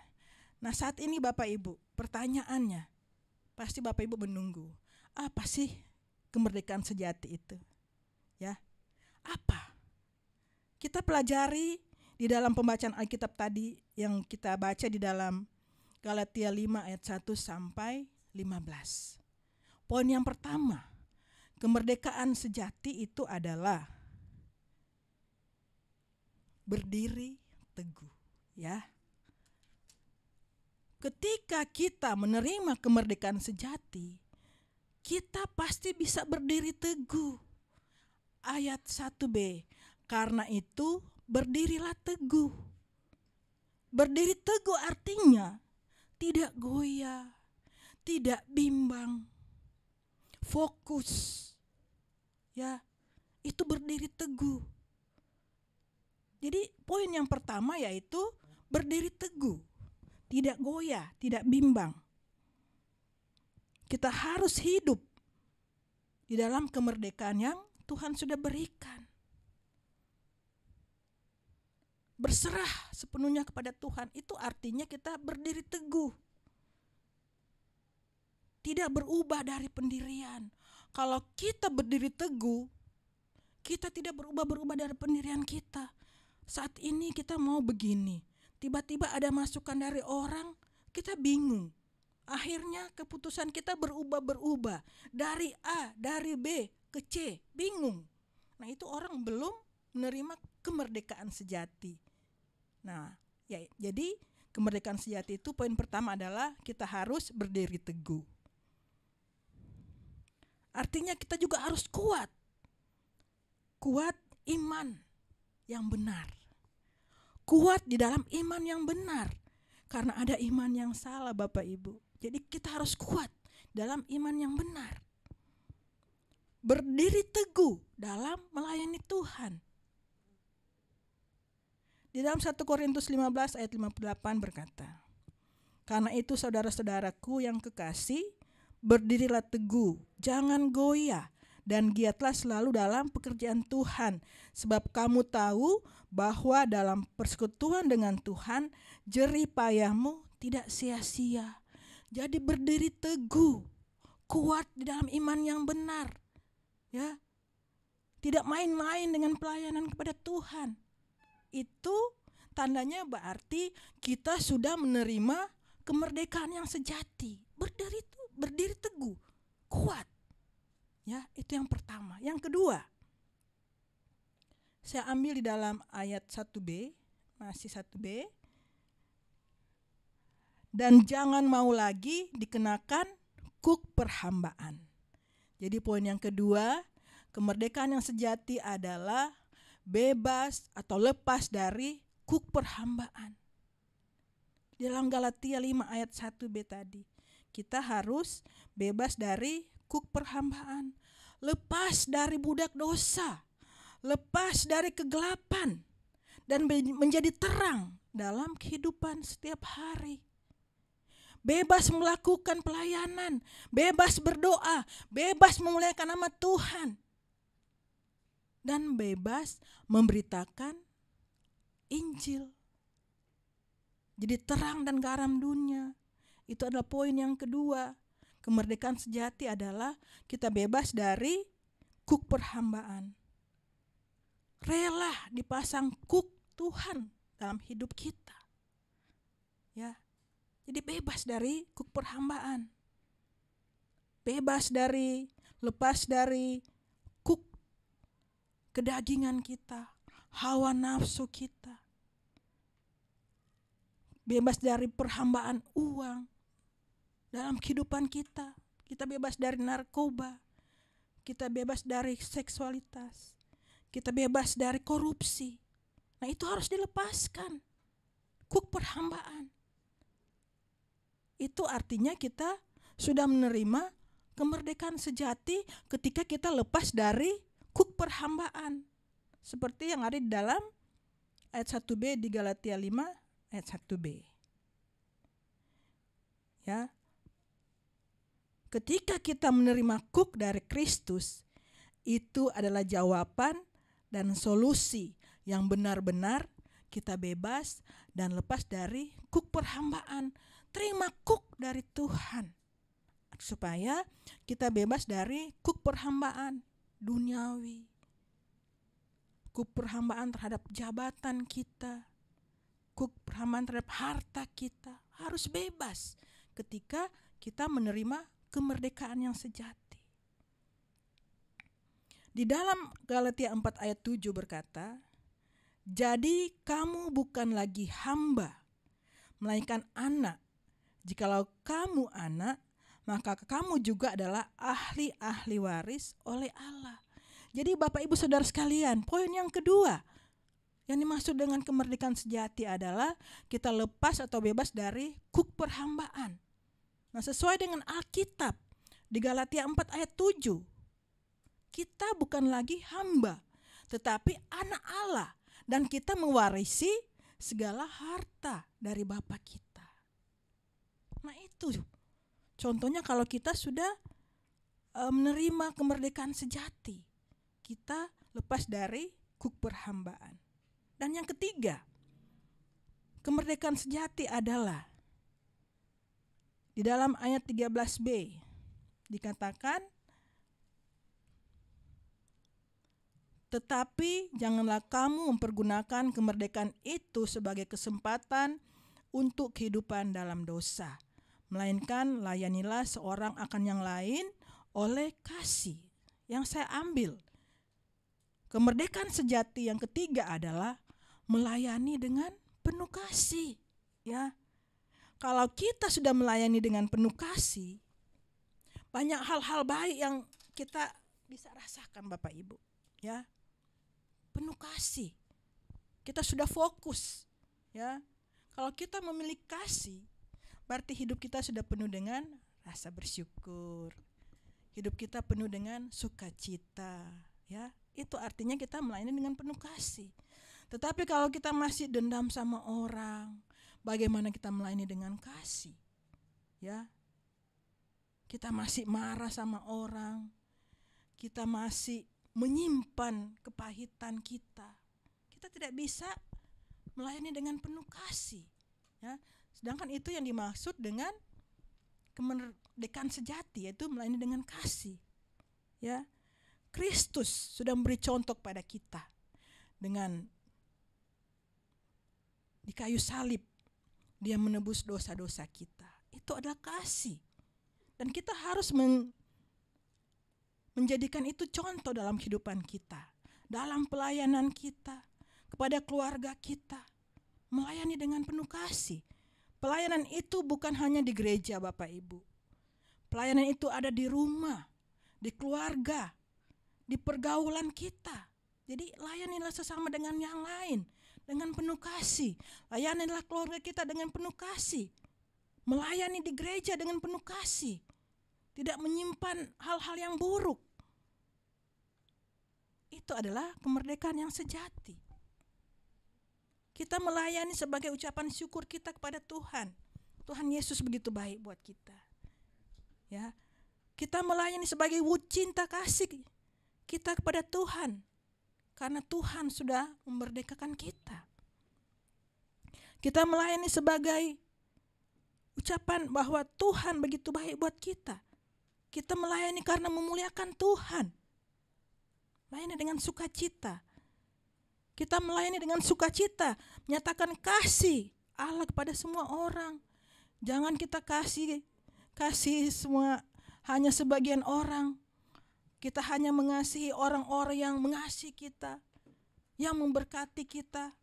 S5: Nah, saat ini Bapak Ibu, pertanyaannya pasti Bapak Ibu menunggu, apa sih kemerdekaan sejati itu? Ya, apa? Kita pelajari di dalam pembacaan Alkitab tadi yang kita baca di dalam Galatia 5 ayat 1 sampai 15. Poin yang pertama, kemerdekaan sejati itu adalah berdiri teguh, ya. Ketika kita menerima kemerdekaan sejati, kita pasti bisa berdiri teguh. Ayat 1b, karena itu berdirilah teguh. Berdiri teguh artinya tidak goyah, tidak bimbang, fokus. Ya, itu berdiri teguh. Jadi poin yang pertama yaitu berdiri teguh, tidak goyah, tidak bimbang. Kita harus hidup di dalam kemerdekaan yang Tuhan sudah berikan. Berserah sepenuhnya kepada Tuhan, itu artinya kita berdiri teguh. Tidak berubah dari pendirian. Kalau kita berdiri teguh, kita tidak berubah dari pendirian kita. Saat ini kita mau begini, tiba-tiba ada masukan dari orang, kita bingung. Akhirnya keputusan kita berubah. Dari A, dari B ke C, bingung. Nah, itu orang belum menerima kemerdekaan sejati. Nah, ya, jadi kemerdekaan sejati itu poin pertama adalah kita harus berdiri teguh. Artinya kita juga harus kuat. Kuat iman yang benar. Kuat di dalam iman yang benar. Karena ada iman yang salah Bapak Ibu. Jadi kita harus kuat dalam iman yang benar. Berdiri teguh dalam melayani Tuhan. Di dalam 1 Korintus 15 ayat 58 berkata, karena itu saudara-saudaraku yang kekasih, berdirilah teguh, jangan goyah, dan giatlah selalu dalam pekerjaan Tuhan. Sebab kamu tahu bahwa dalam persekutuan dengan Tuhan, jerih payahmu tidak sia-sia. Jadi berdiri teguh, kuat di dalam iman yang benar. Ya, tidak main-main dengan pelayanan kepada Tuhan. Itu tandanya berarti kita sudah menerima kemerdekaan yang sejati. Berdiri teguh, kuat. Ya, itu yang pertama. Yang kedua, saya ambil di dalam ayat 1b, masih 1b. Dan jangan mau lagi dikenakan kuk perhambaan. Jadi poin yang kedua, kemerdekaan yang sejati adalah bebas atau lepas dari kuk perhambaan. Di dalam Galatia 5 ayat 1b tadi, kita harus bebas dari kuk perhambaan, lepas dari budak dosa, lepas dari kegelapan, dan menjadi terang dalam kehidupan setiap hari. Bebas melakukan pelayanan, bebas berdoa, bebas memuliakan nama Tuhan, dan bebas memberitakan Injil. Jadi terang dan garam dunia. Itu adalah poin yang kedua. Kemerdekaan sejati adalah kita bebas dari kuk perhambaan. Rela dipasang kuk Tuhan dalam hidup kita. Ya. Jadi bebas dari kuk perhambaan. Lepas dari kuk kedagingan kita, hawa nafsu kita. Bebas dari perhambaan uang dalam kehidupan kita. Kita bebas dari narkoba. Kita bebas dari seksualitas. Kita bebas dari korupsi. Nah, itu harus dilepaskan. Kuk perhambaan. Itu artinya kita sudah menerima kemerdekaan sejati ketika kita lepas dari kuk perhambaan. Seperti yang ada di dalam ayat 1b di Galatia 5 ayat 1b. Ya. Ketika kita menerima kuk dari Kristus, itu adalah jawaban dan solusi yang benar-benar kita bebas dan lepas dari kuk perhambaan. Terima kuk dari Tuhan supaya kita bebas dari kuk perhambaan duniawi, kuk perhambaan terhadap jabatan kita, kuk perhambaan terhadap harta kita. Harus bebas ketika kita menerima kemerdekaan yang sejati. Di dalam Galatia 4 ayat 7 berkata, jadi kamu bukan lagi hamba, melainkan anak. Jikalau kamu anak, maka kamu juga adalah ahli-ahli waris oleh Allah. Jadi Bapak Ibu Saudara sekalian, poin yang kedua yang dimaksud dengan kemerdekaan sejati adalah kita lepas atau bebas dari kuk perhambaan. Nah, sesuai dengan Alkitab di Galatia 4 ayat 7, kita bukan lagi hamba, tetapi anak Allah, dan kita mewarisi segala harta dari Bapa kita. Nah, itu contohnya kalau kita sudah menerima kemerdekaan sejati, kita lepas dari kuk perhambaan. Dan yang ketiga, kemerdekaan sejati adalah di dalam ayat 13b dikatakan, tetapi janganlah kamu mempergunakan kemerdekaan itu sebagai kesempatan untuk kehidupan dalam dosa, melainkan layanilah seorang akan yang lain oleh kasih. Yang saya ambil, kemerdekaan sejati yang ketiga adalah melayani dengan penuh kasih. Ya, kalau kita sudah melayani dengan penuh kasih, banyak hal-hal baik yang kita bisa rasakan, Bapak Ibu. Ya, penuh kasih. Kita sudah fokus. Ya, kalau kita memiliki kasih, berarti hidup kita sudah penuh dengan rasa bersyukur. Hidup kita penuh dengan sukacita, ya. Itu artinya kita melayani dengan penuh kasih. Tetapi kalau kita masih dendam sama orang, bagaimana kita melayani dengan kasih? Ya. Kita masih marah sama orang. Kita masih menyimpan kepahitan kita. Kita tidak bisa melayani dengan penuh kasih, ya. Sedangkan itu yang dimaksud dengan kemerdekaan sejati, yaitu melayani dengan kasih. Ya, Kristus sudah memberi contoh pada kita dengan di kayu salib, Dia menebus dosa-dosa kita. Itu adalah kasih, dan kita harus menjadikan itu contoh dalam kehidupan kita, dalam pelayanan kita kepada keluarga kita, melayani dengan penuh kasih. Pelayanan itu bukan hanya di gereja, Bapak Ibu. Pelayanan itu ada di rumah, di keluarga, di pergaulan kita. Jadi layanilah sesama dengan yang lain dengan penuh kasih. Layanilah keluarga kita dengan penuh kasih. Melayani di gereja dengan penuh kasih. Tidak menyimpan hal-hal yang buruk. Itu adalah kemerdekaan yang sejati. Kita melayani sebagai ucapan syukur kita kepada Tuhan. Tuhan Yesus begitu baik buat kita. Ya, kita melayani sebagai wujud cinta kasih kita kepada Tuhan, karena Tuhan sudah memerdekakan kita. Kita melayani sebagai ucapan bahwa Tuhan begitu baik buat kita. Kita melayani karena memuliakan Tuhan. Melayani dengan sukacita. Kita melayani dengan sukacita, menyatakan kasih Allah kepada semua orang. Jangan kita kasih semua hanya sebagian orang. Kita hanya mengasihi orang-orang yang mengasihi kita, yang memberkati kita.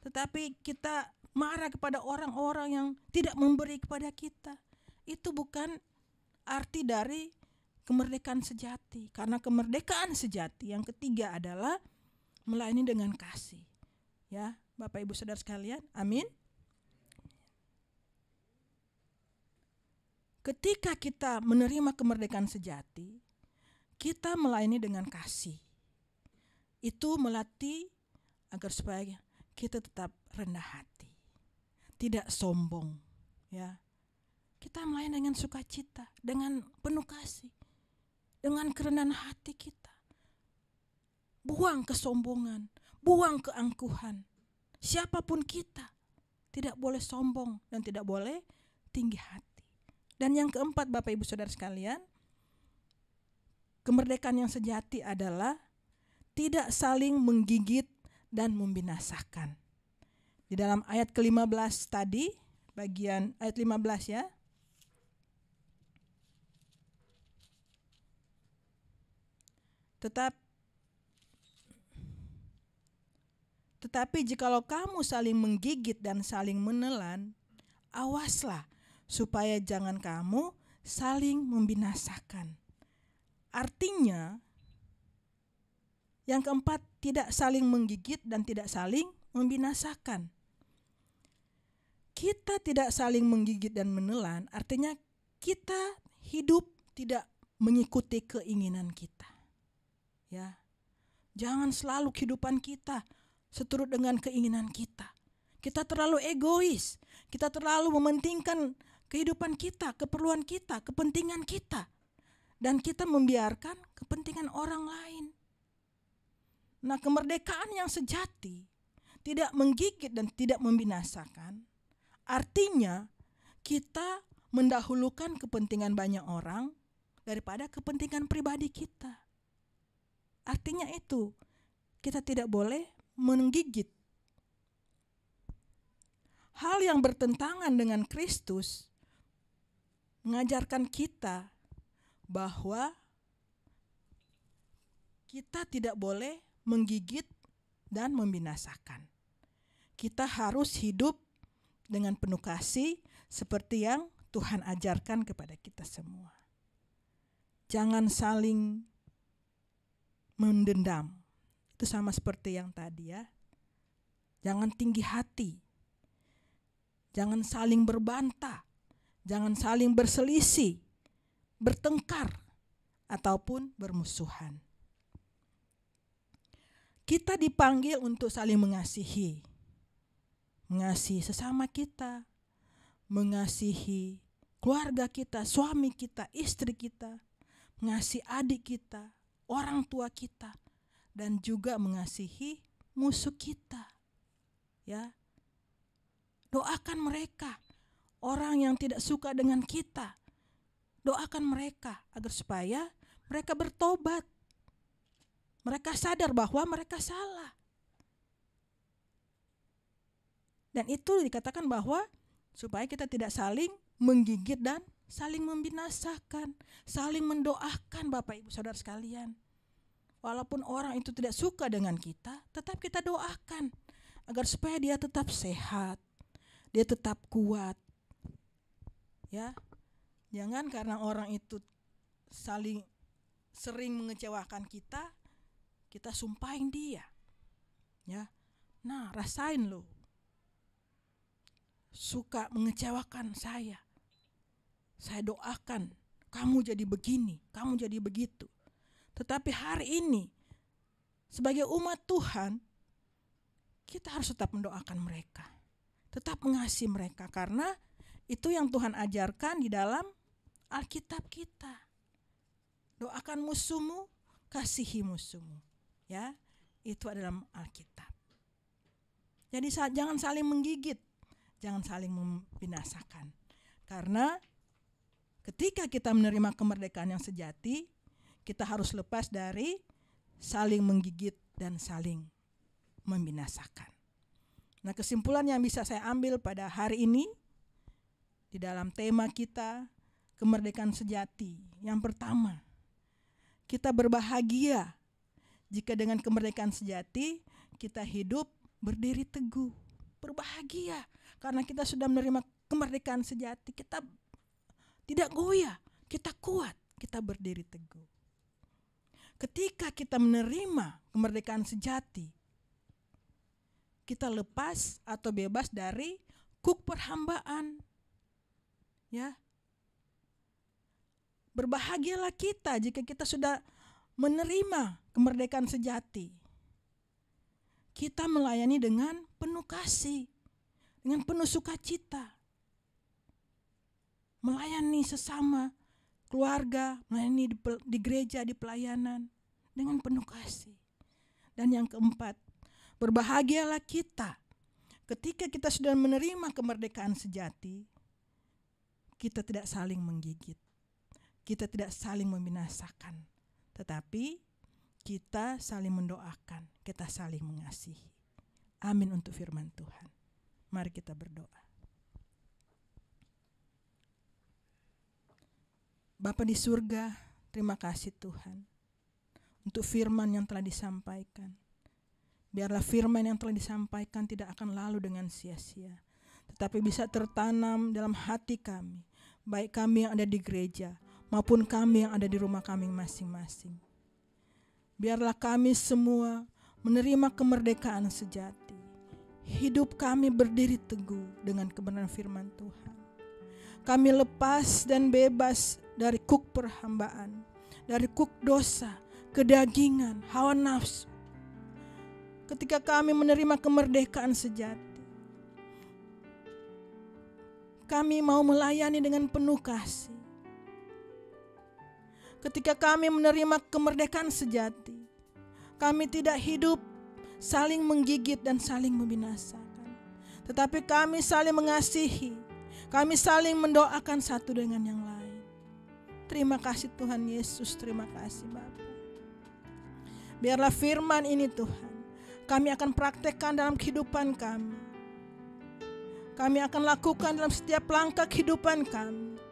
S5: Tetapi kita marah kepada orang-orang yang tidak memberi kepada kita. Itu bukan arti dari kemerdekaan sejati. Karena kemerdekaan sejati yang ketiga adalah melayani dengan kasih. Ya, Bapak Ibu Saudara sekalian, amin. ketika kita menerima kemerdekaan sejati, kita melayani dengan kasih. Itu melatih agar supaya kita tetap rendah hati, tidak sombong, ya. Kita melayani dengan sukacita, dengan penuh kasih, dengan kerendahan hati kita. Buang kesombongan, buang keangkuhan. Siapapun kita, tidak boleh sombong dan tidak boleh tinggi hati. Dan yang keempat, Bapak Ibu Saudara sekalian, kemerdekaan yang sejati adalah tidak saling menggigit dan membinasakan. Di dalam ayat ke-15 tadi, bagian ayat 15 ya. Tetapi jikalau kamu saling menggigit dan saling menelan, awaslah supaya jangan kamu saling membinasakan. Artinya, yang keempat, tidak saling menggigit dan tidak saling membinasakan. Kita tidak saling menggigit dan menelan, artinya kita hidup tidak mengikuti keinginan kita. Ya, jangan selalu kehidupan kita seturut dengan keinginan kita. Kita terlalu egois, kita terlalu mementingkan kehidupan kita, keperluan kita, kepentingan kita, dan kita membiarkan kepentingan orang lain. Nah, kemerdekaan yang sejati tidak menggigit dan tidak membinasakan, artinya kita mendahulukan kepentingan banyak orang daripada kepentingan pribadi kita. Artinya itu, kita tidak boleh menggigit. Hal yang bertentangan dengan Kristus mengajarkan kita bahwa kita tidak boleh menggigit dan membinasakan. Kita harus hidup dengan penuh kasih seperti yang Tuhan ajarkan kepada kita semua. Jangan saling mendendam. Itu sama seperti yang tadi ya. Jangan tinggi hati. Jangan saling berbantah. Jangan saling berselisih, bertengkar, ataupun bermusuhan. Kita dipanggil untuk saling mengasihi. Mengasihi sesama kita, mengasihi keluarga kita, suami kita, istri kita, mengasihi adik kita, orang tua kita, dan juga mengasihi musuh kita. Ya. Doakan mereka, orang yang tidak suka dengan kita. Doakan mereka agar supaya mereka bertobat. Mereka sadar bahwa mereka salah. Dan itu dikatakan bahwa supaya kita tidak saling menggigit dan saling membinasakan, saling mendoakan Bapak Ibu Saudara sekalian. Walaupun orang itu tidak suka dengan kita, tetap kita doakan agar supaya dia tetap sehat, dia tetap kuat. Ya. Jangan karena orang itu sering mengecewakan kita sumpahin dia. Ya. Nah, rasain lo. Suka mengecewakan saya. Saya doakan kamu jadi begini, kamu jadi begitu. Tetapi hari ini sebagai umat Tuhan, kita harus tetap mendoakan mereka. Tetap mengasihi mereka karena itu yang Tuhan ajarkan di dalam Alkitab kita. Doakan musuhmu, kasihi musuhmu. Ya, itu adalah Alkitab. Jadi jangan saling menggigit, jangan saling membinasakan. Karena ketika kita menerima kemerdekaan yang sejati, kita harus lepas dari saling menggigit dan saling membinasakan. Nah, kesimpulan yang bisa saya ambil pada hari ini di dalam tema kita kemerdekaan sejati. Yang pertama, kita berbahagia jika dengan kemerdekaan sejati kita hidup berdiri teguh, berbahagia karena kita sudah menerima kemerdekaan sejati. Kita tidak goyah, kita kuat, kita berdiri teguh. Ketika kita menerima kemerdekaan sejati, kita lepas atau bebas dari kuk perhambaan. Ya. Berbahagialah kita jika kita sudah menerima kemerdekaan sejati. Kita melayani dengan penuh kasih, dengan penuh sukacita. Melayani sesama, keluarga, melayani di gereja, di pelayanan dengan penuh kasih. Dan yang keempat, berbahagialah kita ketika kita sudah menerima kemerdekaan sejati, kita tidak saling menggigit, kita tidak saling membinasakan, tetapi kita saling mendoakan, kita saling mengasihi. Amin untuk firman Tuhan. Mari kita berdoa. Bapa di surga, terima kasih Tuhan untuk firman yang telah disampaikan. Biarlah firman yang telah disampaikan tidak akan lalu dengan sia-sia, tetapi bisa tertanam dalam hati kami, baik kami yang ada di gereja maupun kami yang ada di rumah kami masing-masing. Biarlah kami semua menerima kemerdekaan sejati. Hidup kami berdiri teguh dengan kebenaran firman Tuhan. Kami lepas dan bebas dari kuk perhambaan, dari kuk dosa, kedagingan, hawa nafsu. Ketika kami menerima kemerdekaan sejati, kami mau melayani dengan penuh kasih. Ketika kami menerima kemerdekaan sejati, kami tidak hidup saling menggigit dan saling membinasakan, tetapi kami saling mengasihi, kami saling mendoakan satu dengan yang lain. Terima kasih Tuhan Yesus, terima kasih Bapa. Biarlah firman ini Tuhan, kami akan praktekkan dalam kehidupan kami. Kami akan lakukan dalam setiap langkah kehidupan kami.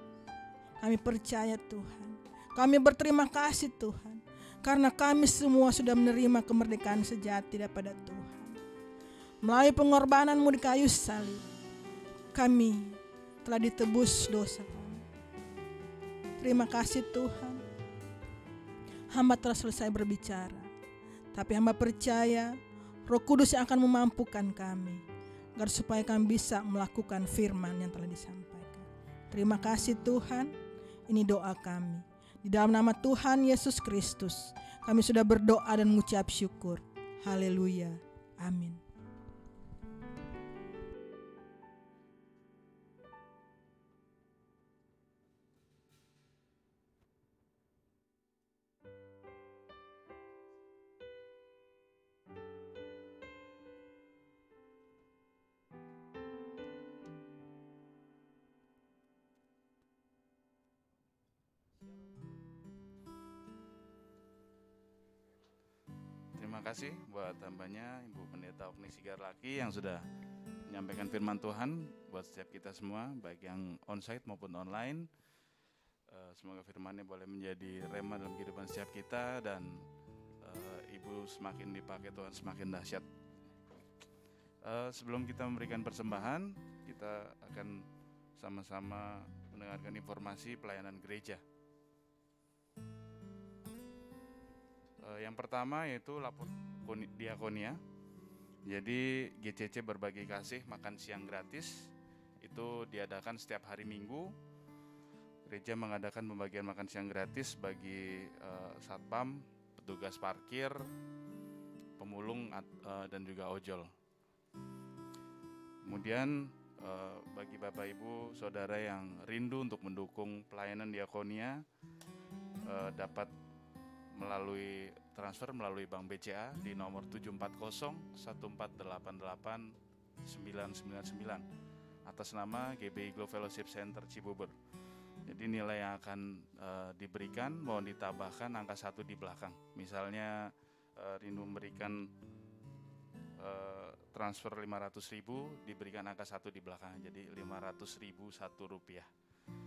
S5: Kami percaya Tuhan. Kami berterima kasih Tuhan, karena kami semua sudah menerima kemerdekaan sejati daripada Tuhan. Melalui pengorbanan-Mu di kayu salib, kami telah ditebus dosa kami. Terima kasih Tuhan. Hamba telah selesai berbicara, tapi hamba percaya Roh Kudus yang akan memampukan kami, agar supaya kami bisa melakukan firman yang telah disampaikan. Terima kasih Tuhan, ini doa kami. Di dalam nama Tuhan Yesus Kristus, kami sudah berdoa dan mengucap syukur. Haleluya. Amin.
S2: Terima kasih buat hambanya Ibu Pendeta Okni Sigarlaki yang sudah menyampaikan firman Tuhan buat setiap kita semua, baik yang onsite maupun online. Semoga firman-Nya boleh menjadi rema dalam kehidupan setiap kita dan Ibu semakin dipakai Tuhan, semakin dahsyat. Sebelum kita memberikan persembahan, kita akan sama-sama mendengarkan informasi pelayanan gereja. Yang pertama yaitu lapor diakonia. Jadi GCC Berbagi Kasih makan siang gratis itu diadakan setiap hari Minggu. Gereja mengadakan pembagian makan siang gratis bagi satpam, petugas parkir, pemulung dan juga ojol. Kemudian bagi Bapak Ibu Saudara yang rindu untuk mendukung pelayanan diakonia dapat melalui transfer melalui Bank BCA di nomor 740-1488-999 atas nama GBI Glow Fellowship Center Cibubur. Jadi nilai yang akan diberikan mohon ditambahkan angka 1 di belakang. Misalnya rindu memberikan transfer 500.000 diberikan angka 1 di belakang, jadi 500.000 Rp1.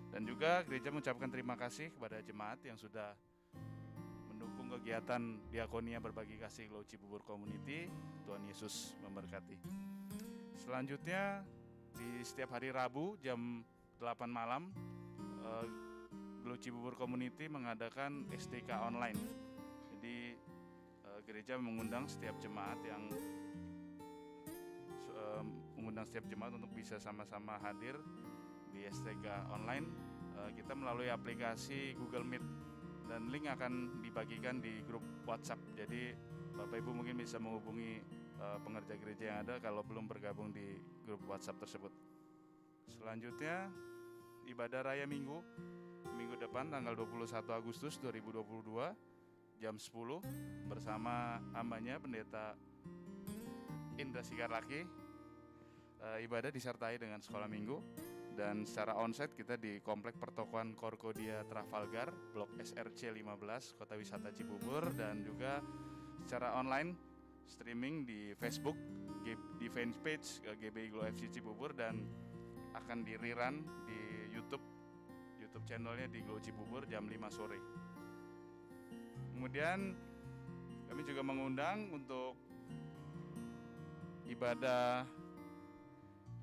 S2: Dan juga gereja mengucapkan terima kasih kepada jemaat yang sudah mendukung kegiatan diakonia berbagi kasih Glow Cibubur Community. Tuhan Yesus memberkati. Selanjutnya di setiap hari Rabu jam 8 malam Glow Cibubur Community mengadakan SDK online. Jadi gereja mengundang setiap jemaat untuk bisa sama-sama hadir di SDK online
S6: kita melalui aplikasi Google Meet, dan link akan dibagikan di grup WhatsApp. Jadi Bapak Ibu mungkin bisa menghubungi pengerja gereja yang ada kalau belum bergabung di grup WhatsApp tersebut. Selanjutnya ibadah raya minggu depan tanggal 21 Agustus 2022 jam 10 bersama hambanya Pendeta Indra Sigarlaki. Ibadah disertai dengan sekolah minggu, dan secara onsite kita di Komplek Pertokoan Korkodia Trafalgar, Blok SRC 15, Kota Wisata Cibubur, dan juga secara online streaming di Facebook, di fanpage GBI Glow FC Cibubur, dan akan di rerun di YouTube channelnya di Glow Cibubur jam 5 sore. Kemudian kami juga mengundang untuk ibadah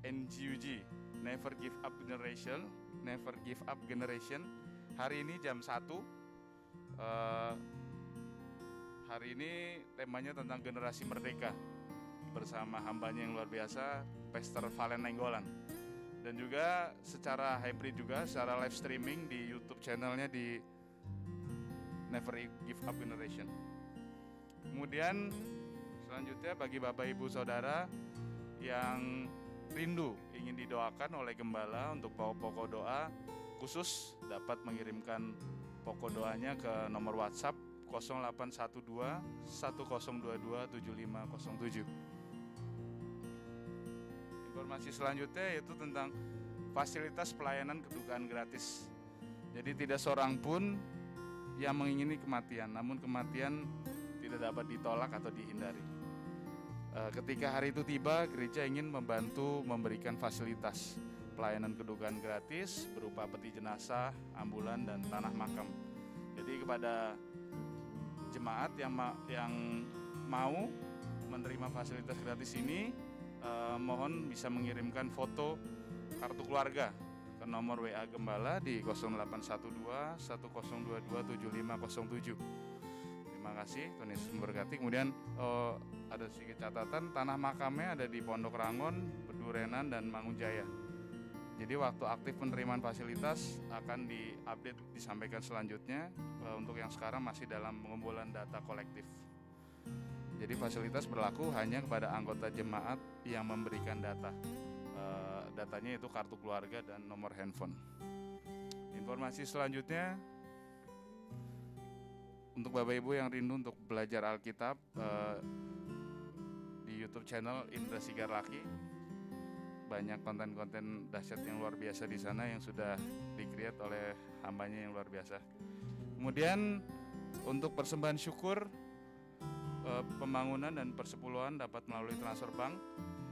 S6: NGUG, Never Give Up Generation, hari ini jam 1. Hari ini temanya tentang generasi merdeka bersama hambanya yang luar biasa, Pastor Valen Nainggolan. Dan juga secara hybrid juga, secara live streaming di YouTube channelnya di Never Give Up Generation. Kemudian selanjutnya bagi Bapak Ibu Saudara yang rindu ingin didoakan oleh gembala untuk pokok doa khusus, dapat mengirimkan pokok doanya ke nomor WhatsApp 0812 1022 7507. Informasi selanjutnya yaitu tentang fasilitas pelayanan kedukaan gratis. Jadi tidak seorang pun yang mengingini kematian, namun kematian tidak dapat ditolak atau dihindari. Ketika hari itu tiba, gereja ingin membantu memberikan fasilitas pelayanan kedukaan gratis berupa peti jenazah, ambulan, dan tanah makam. Jadi kepada jemaat yang mau menerima fasilitas gratis ini, mohon bisa mengirimkan foto kartu keluarga ke nomor WA Gembala di 0812 1022 7507. Terima kasih, Tuhan Yesus memberkati. Kemudian ada sedikit catatan, tanah makamnya ada di Pondok Rangon, Bedurenan, dan Mangunjaya. Jadi waktu aktif penerimaan fasilitas akan diupdate, disampaikan selanjutnya. Untuk yang sekarang masih dalam pengumpulan data kolektif. Jadi fasilitas berlaku hanya kepada anggota jemaat yang memberikan data. Datanya itu kartu keluarga dan nomor handphone. Informasi selanjutnya, untuk Bapak Ibu yang rindu untuk belajar Alkitab, di YouTube channel Indra Sigarlaki banyak konten-konten dahsyat yang luar biasa di sana yang sudah di-create oleh hambanya yang luar biasa. Kemudian untuk persembahan syukur, pembangunan dan persepuluhan dapat melalui transfer bank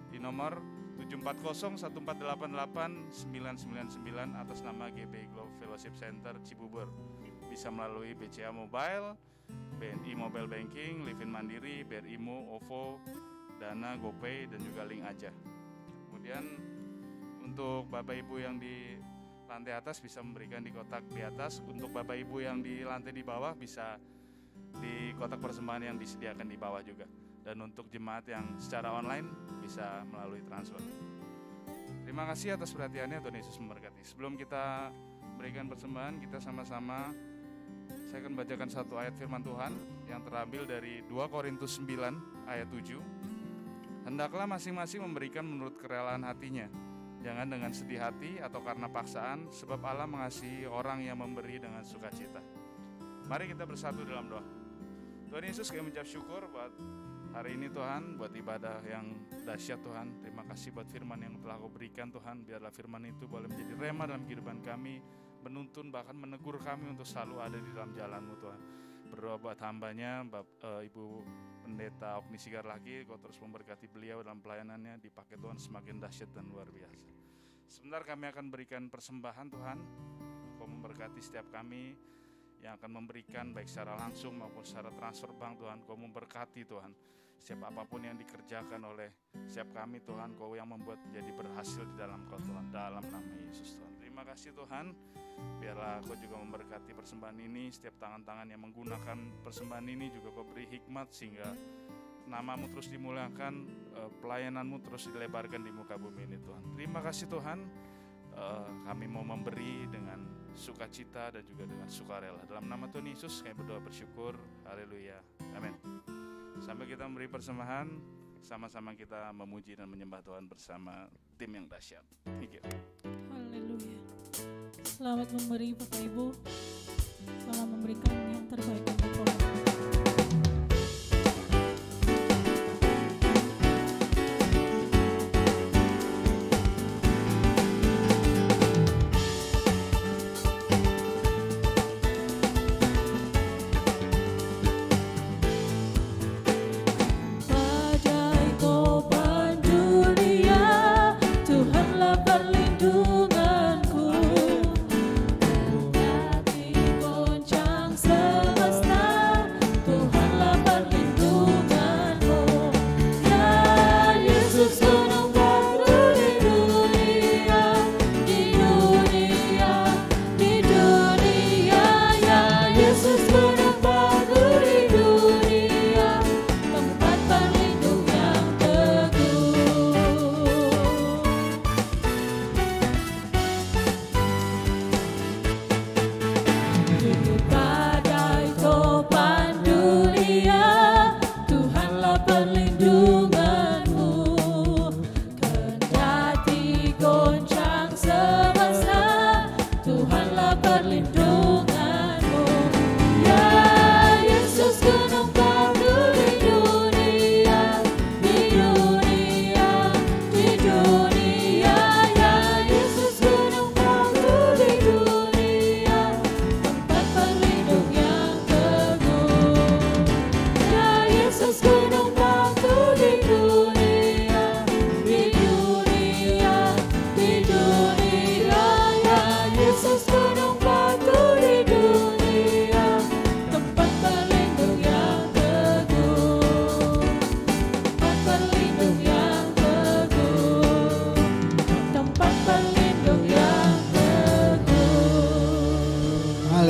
S6: di nomor 740-1488-999 atas nama GBI Glow Fellowship Center Cibubur. Bisa melalui BCA Mobile, BNI Mobile Banking, Livin Mandiri, BRI Mo, OVO, Dana, GoPay, dan juga link aja. Kemudian untuk Bapak Ibu yang di lantai atas bisa memberikan di kotak di atas. Untuk Bapak Ibu yang di lantai di bawah bisa di kotak persembahan yang disediakan di bawah juga. Dan untuk jemaat yang secara online bisa melalui transfer. Terima kasih atas perhatiannya, Tuhan Yesus memberkati. Sebelum kita berikan persembahan, kita sama-sama, saya akan bacakan satu ayat firman Tuhan yang terambil dari 2 Korintus 9 ayat 7. Hendaklah masing-masing memberikan menurut kerelaan hatinya, jangan dengan sedih hati atau karena paksaan, sebab Allah mengasihi orang yang memberi dengan sukacita. Mari kita bersatu dalam doa. Tuhan Yesus, kami mengucap syukur buat hari ini Tuhan, buat ibadah yang dahsyat Tuhan. Terima kasih buat firman yang telah Kau berikan Tuhan. Biarlah firman itu boleh menjadi rema dalam kehidupan kami, menuntun bahkan menegur kami untuk selalu ada di dalam jalan-Mu Tuhan. Berdoa buat hambanya, Ibu Pendeta Okni Sigarlaki, Kau terus memberkati beliau dalam pelayanannya, dipakai Tuhan semakin dahsyat dan luar biasa. Sebentar kami akan berikan persembahan Tuhan. Kau memberkati setiap kami yang akan memberikan baik secara langsung maupun secara transfer bank Tuhan. Kau memberkati Tuhan setiap apapun yang dikerjakan oleh setiap kami Tuhan. Kau yang membuat menjadi berhasil di dalam Kau Tuhan, dalam nama Yesus Tuhan. Terima kasih Tuhan. Biarlah Kau juga memberkati persembahan ini. Setiap tangan-tangan yang menggunakan persembahan ini juga Kau beri hikmat sehingga nama-Mu terus dimuliakan, pelayanan-Mu terus dilebarkan di muka bumi ini Tuhan. Terima kasih Tuhan. Kami mau memberi dengan sukacita dan juga dengan sukarela. Dalam nama Tuhan Yesus kami berdoa bersyukur. Haleluya. Amin. Sampai kita memberi persembahan, sama-sama kita memuji dan menyembah Tuhan bersama tim yang dahsyat. Thank you.
S1: Haleluya. Selamat memberi Bapak Ibu. Selamat memberikan yang terbaik untuk Tuhan.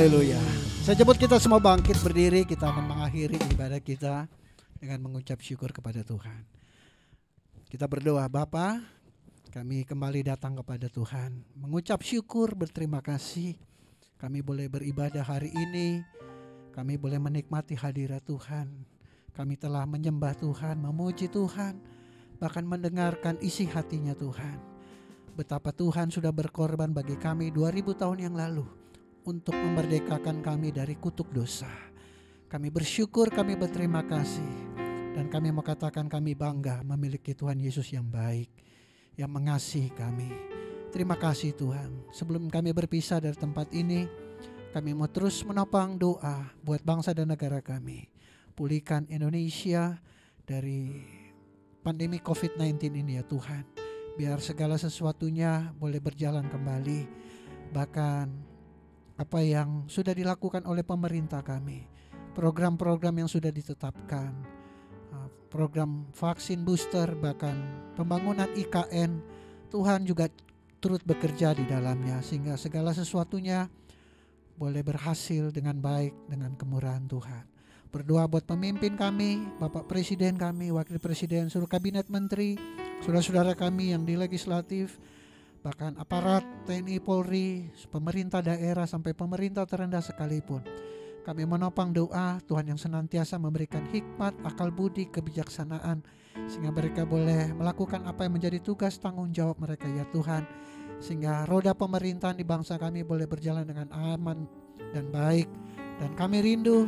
S7: Haleluya. Saya jemput kita semua bangkit berdiri, kita akan mengakhiri ibadah kita dengan mengucap syukur kepada Tuhan. Kita berdoa, Bapa, kami kembali datang kepada Tuhan, mengucap syukur, berterima kasih. Kami boleh beribadah hari ini, kami boleh menikmati hadirat Tuhan. Kami telah menyembah Tuhan, memuji Tuhan, bahkan mendengarkan isi hatinya Tuhan. Betapa Tuhan sudah berkorban bagi kami 2000 tahun yang lalu untuk memerdekakan kami dari kutuk dosa. Kami bersyukur, kami berterima kasih, dan kami mau katakan kami bangga memiliki Tuhan Yesus yang baik, yang mengasihi kami. Terima kasih Tuhan. Sebelum kami berpisah dari tempat ini, kami mau terus menopang doa buat bangsa dan negara kami. Pulihkan Indonesia dari pandemi COVID-19 ini ya Tuhan. Biar segala sesuatunya boleh berjalan kembali. Bahkan apa yang sudah dilakukan oleh pemerintah kami, program-program yang sudah ditetapkan, program vaksin booster, bahkan pembangunan IKN, Tuhan juga turut bekerja di dalamnya, sehingga segala sesuatunya boleh berhasil dengan baik dengan kemurahan Tuhan. Berdoa buat pemimpin kami, Bapak Presiden kami, Wakil Presiden, seluruh kabinet menteri, saudara-saudara kami yang di legislatif, bahkan aparat TNI Polri, pemerintah daerah sampai pemerintah terendah sekalipun. Kami menopang doa Tuhan yang senantiasa memberikan hikmat, akal budi, kebijaksanaan, sehingga mereka boleh melakukan apa yang menjadi tugas tanggung jawab mereka ya Tuhan. Sehingga roda pemerintahan di bangsa kami boleh berjalan dengan aman dan baik. Dan kami rindu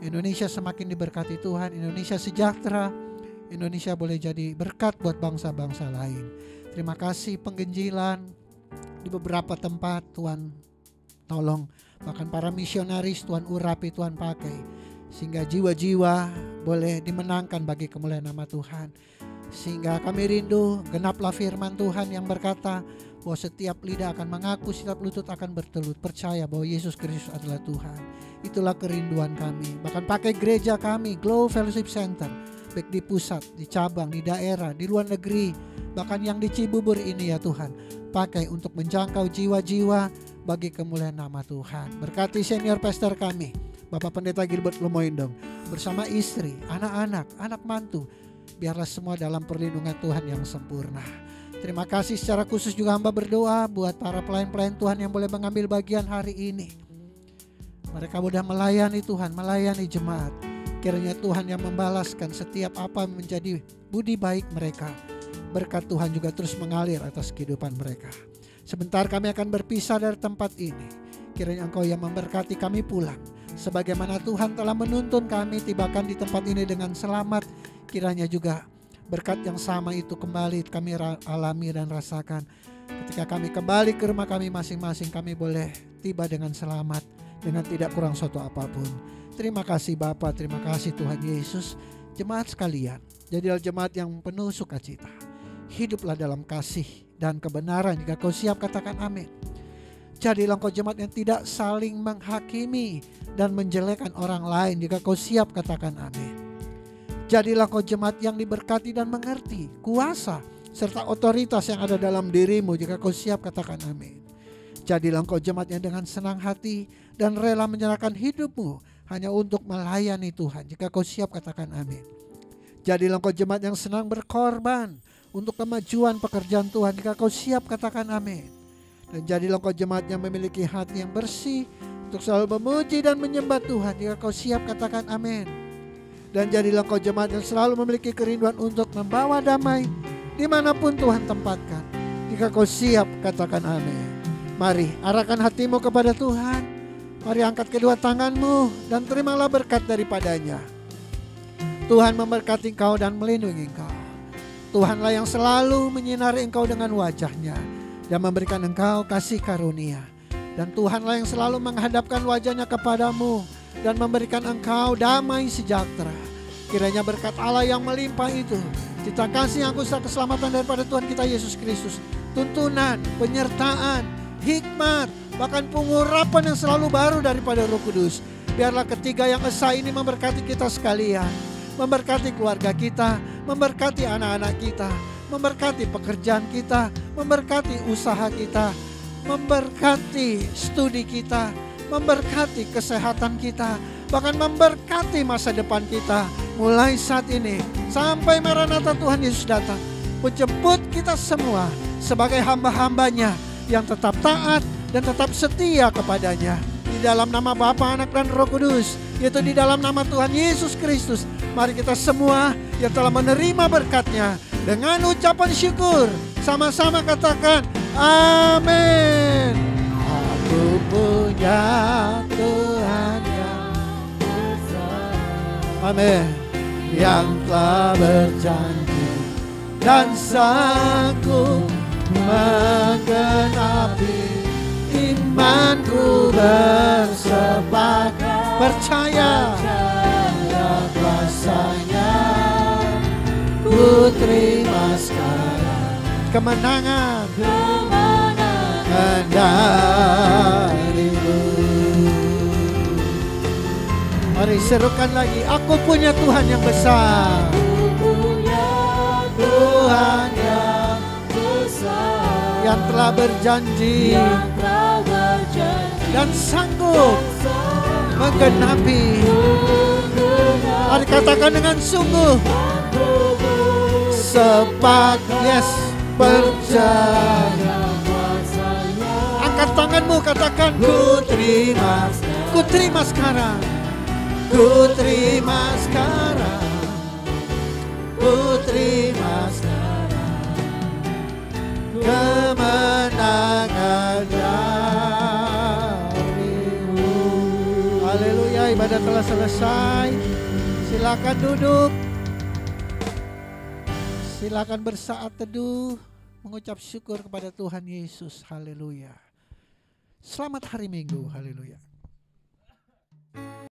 S7: Indonesia semakin diberkati Tuhan, Indonesia sejahtera, Indonesia boleh jadi berkat buat bangsa-bangsa lain. Terima kasih penggenjilan di beberapa tempat Tuhan tolong, bahkan para misionaris Tuhan urapi, Tuhan pakai, sehingga jiwa-jiwa boleh dimenangkan bagi kemuliaan nama Tuhan. Sehingga kami rindu genaplah firman Tuhan yang berkata bahwa setiap lidah akan mengaku, setiap lutut akan bertelut percaya bahwa Yesus Kristus adalah Tuhan. Itulah kerinduan kami. Bahkan pakai gereja kami, Glow Fellowship Center, baik di pusat, di cabang, di daerah, di luar negeri, bahkan yang di Cibubur ini ya Tuhan, pakai untuk menjangkau jiwa-jiwa bagi kemuliaan nama Tuhan. Berkati senior pastor kami, Bapak Pendeta Gilbert Lumoindong, bersama istri, anak-anak, anak mantu, biarlah semua dalam perlindungan Tuhan yang sempurna. Terima kasih secara khusus juga hamba berdoa buat para pelayan-pelayan Tuhan yang boleh mengambil bagian hari ini. Mereka sudah melayani Tuhan, melayani jemaat. Kiranya Tuhan yang membalaskan setiap apa menjadi budi baik mereka. Berkat Tuhan juga terus mengalir atas kehidupan mereka. Sebentar kami akan berpisah dari tempat ini. Kiranya Engkau yang memberkati kami pulang. Sebagaimana Tuhan telah menuntun kami tibakan di tempat ini dengan selamat. Kiranya juga berkat yang sama itu kembali kami alami dan rasakan. Ketika kami kembali ke rumah kami masing-masing, kami boleh tiba dengan selamat, dengan tidak kurang suatu apapun. Terima kasih Bapa, terima kasih Tuhan Yesus. Jemaat sekalian, jadilah jemaat yang penuh sukacita. Hiduplah dalam kasih dan kebenaran. Jika kau siap, katakan amin. Jadilah kau jemaat yang tidak saling menghakimi dan menjelekkan orang lain. Jika kau siap, katakan amin. Jadilah kau jemaat yang diberkati dan mengerti kuasa serta otoritas yang ada dalam dirimu. Jika kau siap, katakan amin. Jadilah kau jemaat yang dengan senang hati dan rela menyerahkan hidupmu hanya untuk melayani Tuhan. Jika kau siap, katakan amin. Jadilah kau jemaat yang senang berkorban untuk kemajuan pekerjaan Tuhan. Jika kau siap, katakan amin. Dan jadilah kau jemaat yang memiliki hati yang bersih untuk selalu memuji dan menyembah Tuhan. Jika kau siap, katakan amin. Dan jadilah kau jemaat yang selalu memiliki kerinduan untuk membawa damai dimanapun Tuhan tempatkan. Jika kau siap, katakan amin. Mari arahkan hatimu kepada Tuhan. Mari angkat kedua tanganmu dan terimalah berkat daripadanya. Tuhan memberkati engkau dan melindungi engkau. Tuhanlah yang selalu menyinari engkau dengan wajahnya dan memberikan engkau kasih karunia. Dan Tuhanlah yang selalu menghadapkan wajahnya kepadamu dan memberikan engkau damai sejahtera. Kiranya berkat Allah yang melimpah itu, cita kasih yang kuasa keselamatan daripada Tuhan kita Yesus Kristus, tuntunan, penyertaan, hikmat, bahkan pengurapan yang selalu baru daripada Roh Kudus. Biarlah ketiga yang esa ini memberkati kita sekalian, memberkati keluarga kita, memberkati anak-anak kita, memberkati pekerjaan kita, memberkati usaha kita, memberkati studi kita, memberkati kesehatan kita, bahkan memberkati masa depan kita. Mulai saat ini sampai Maranatha Tuhan Yesus datang, menjemput kita semua sebagai hamba-hambanya yang tetap taat dan tetap setia kepadanya. Di dalam nama Bapa, Anak dan Roh Kudus, yaitu di dalam nama Tuhan Yesus Kristus, mari kita semua yang telah menerima berkat-Nya dengan ucapan syukur sama-sama katakan amin. Aku punya Tuhan yang besar, amin, yang telah berjanji dan sanggup menggenapi imanku bersepakat. Percaya kuasanya, ku terima sekarang kemenangan darimu. Mari serukan lagi, aku punya Tuhan yang besar, Tuhan yang besar, yang telah berjanji dan sanggup menggenapi. Mari katakan dengan sungguh, yes, percaya. Angkat tanganmu, katakan ku terima sekarang, ku terima sekarang, ku terima sekarang kemenangan darimu. Haleluya, ibadah telah selesai. Silakan duduk. Silakan bersaat teduh, mengucap syukur kepada Tuhan Yesus. Haleluya. Selamat hari Minggu. Haleluya.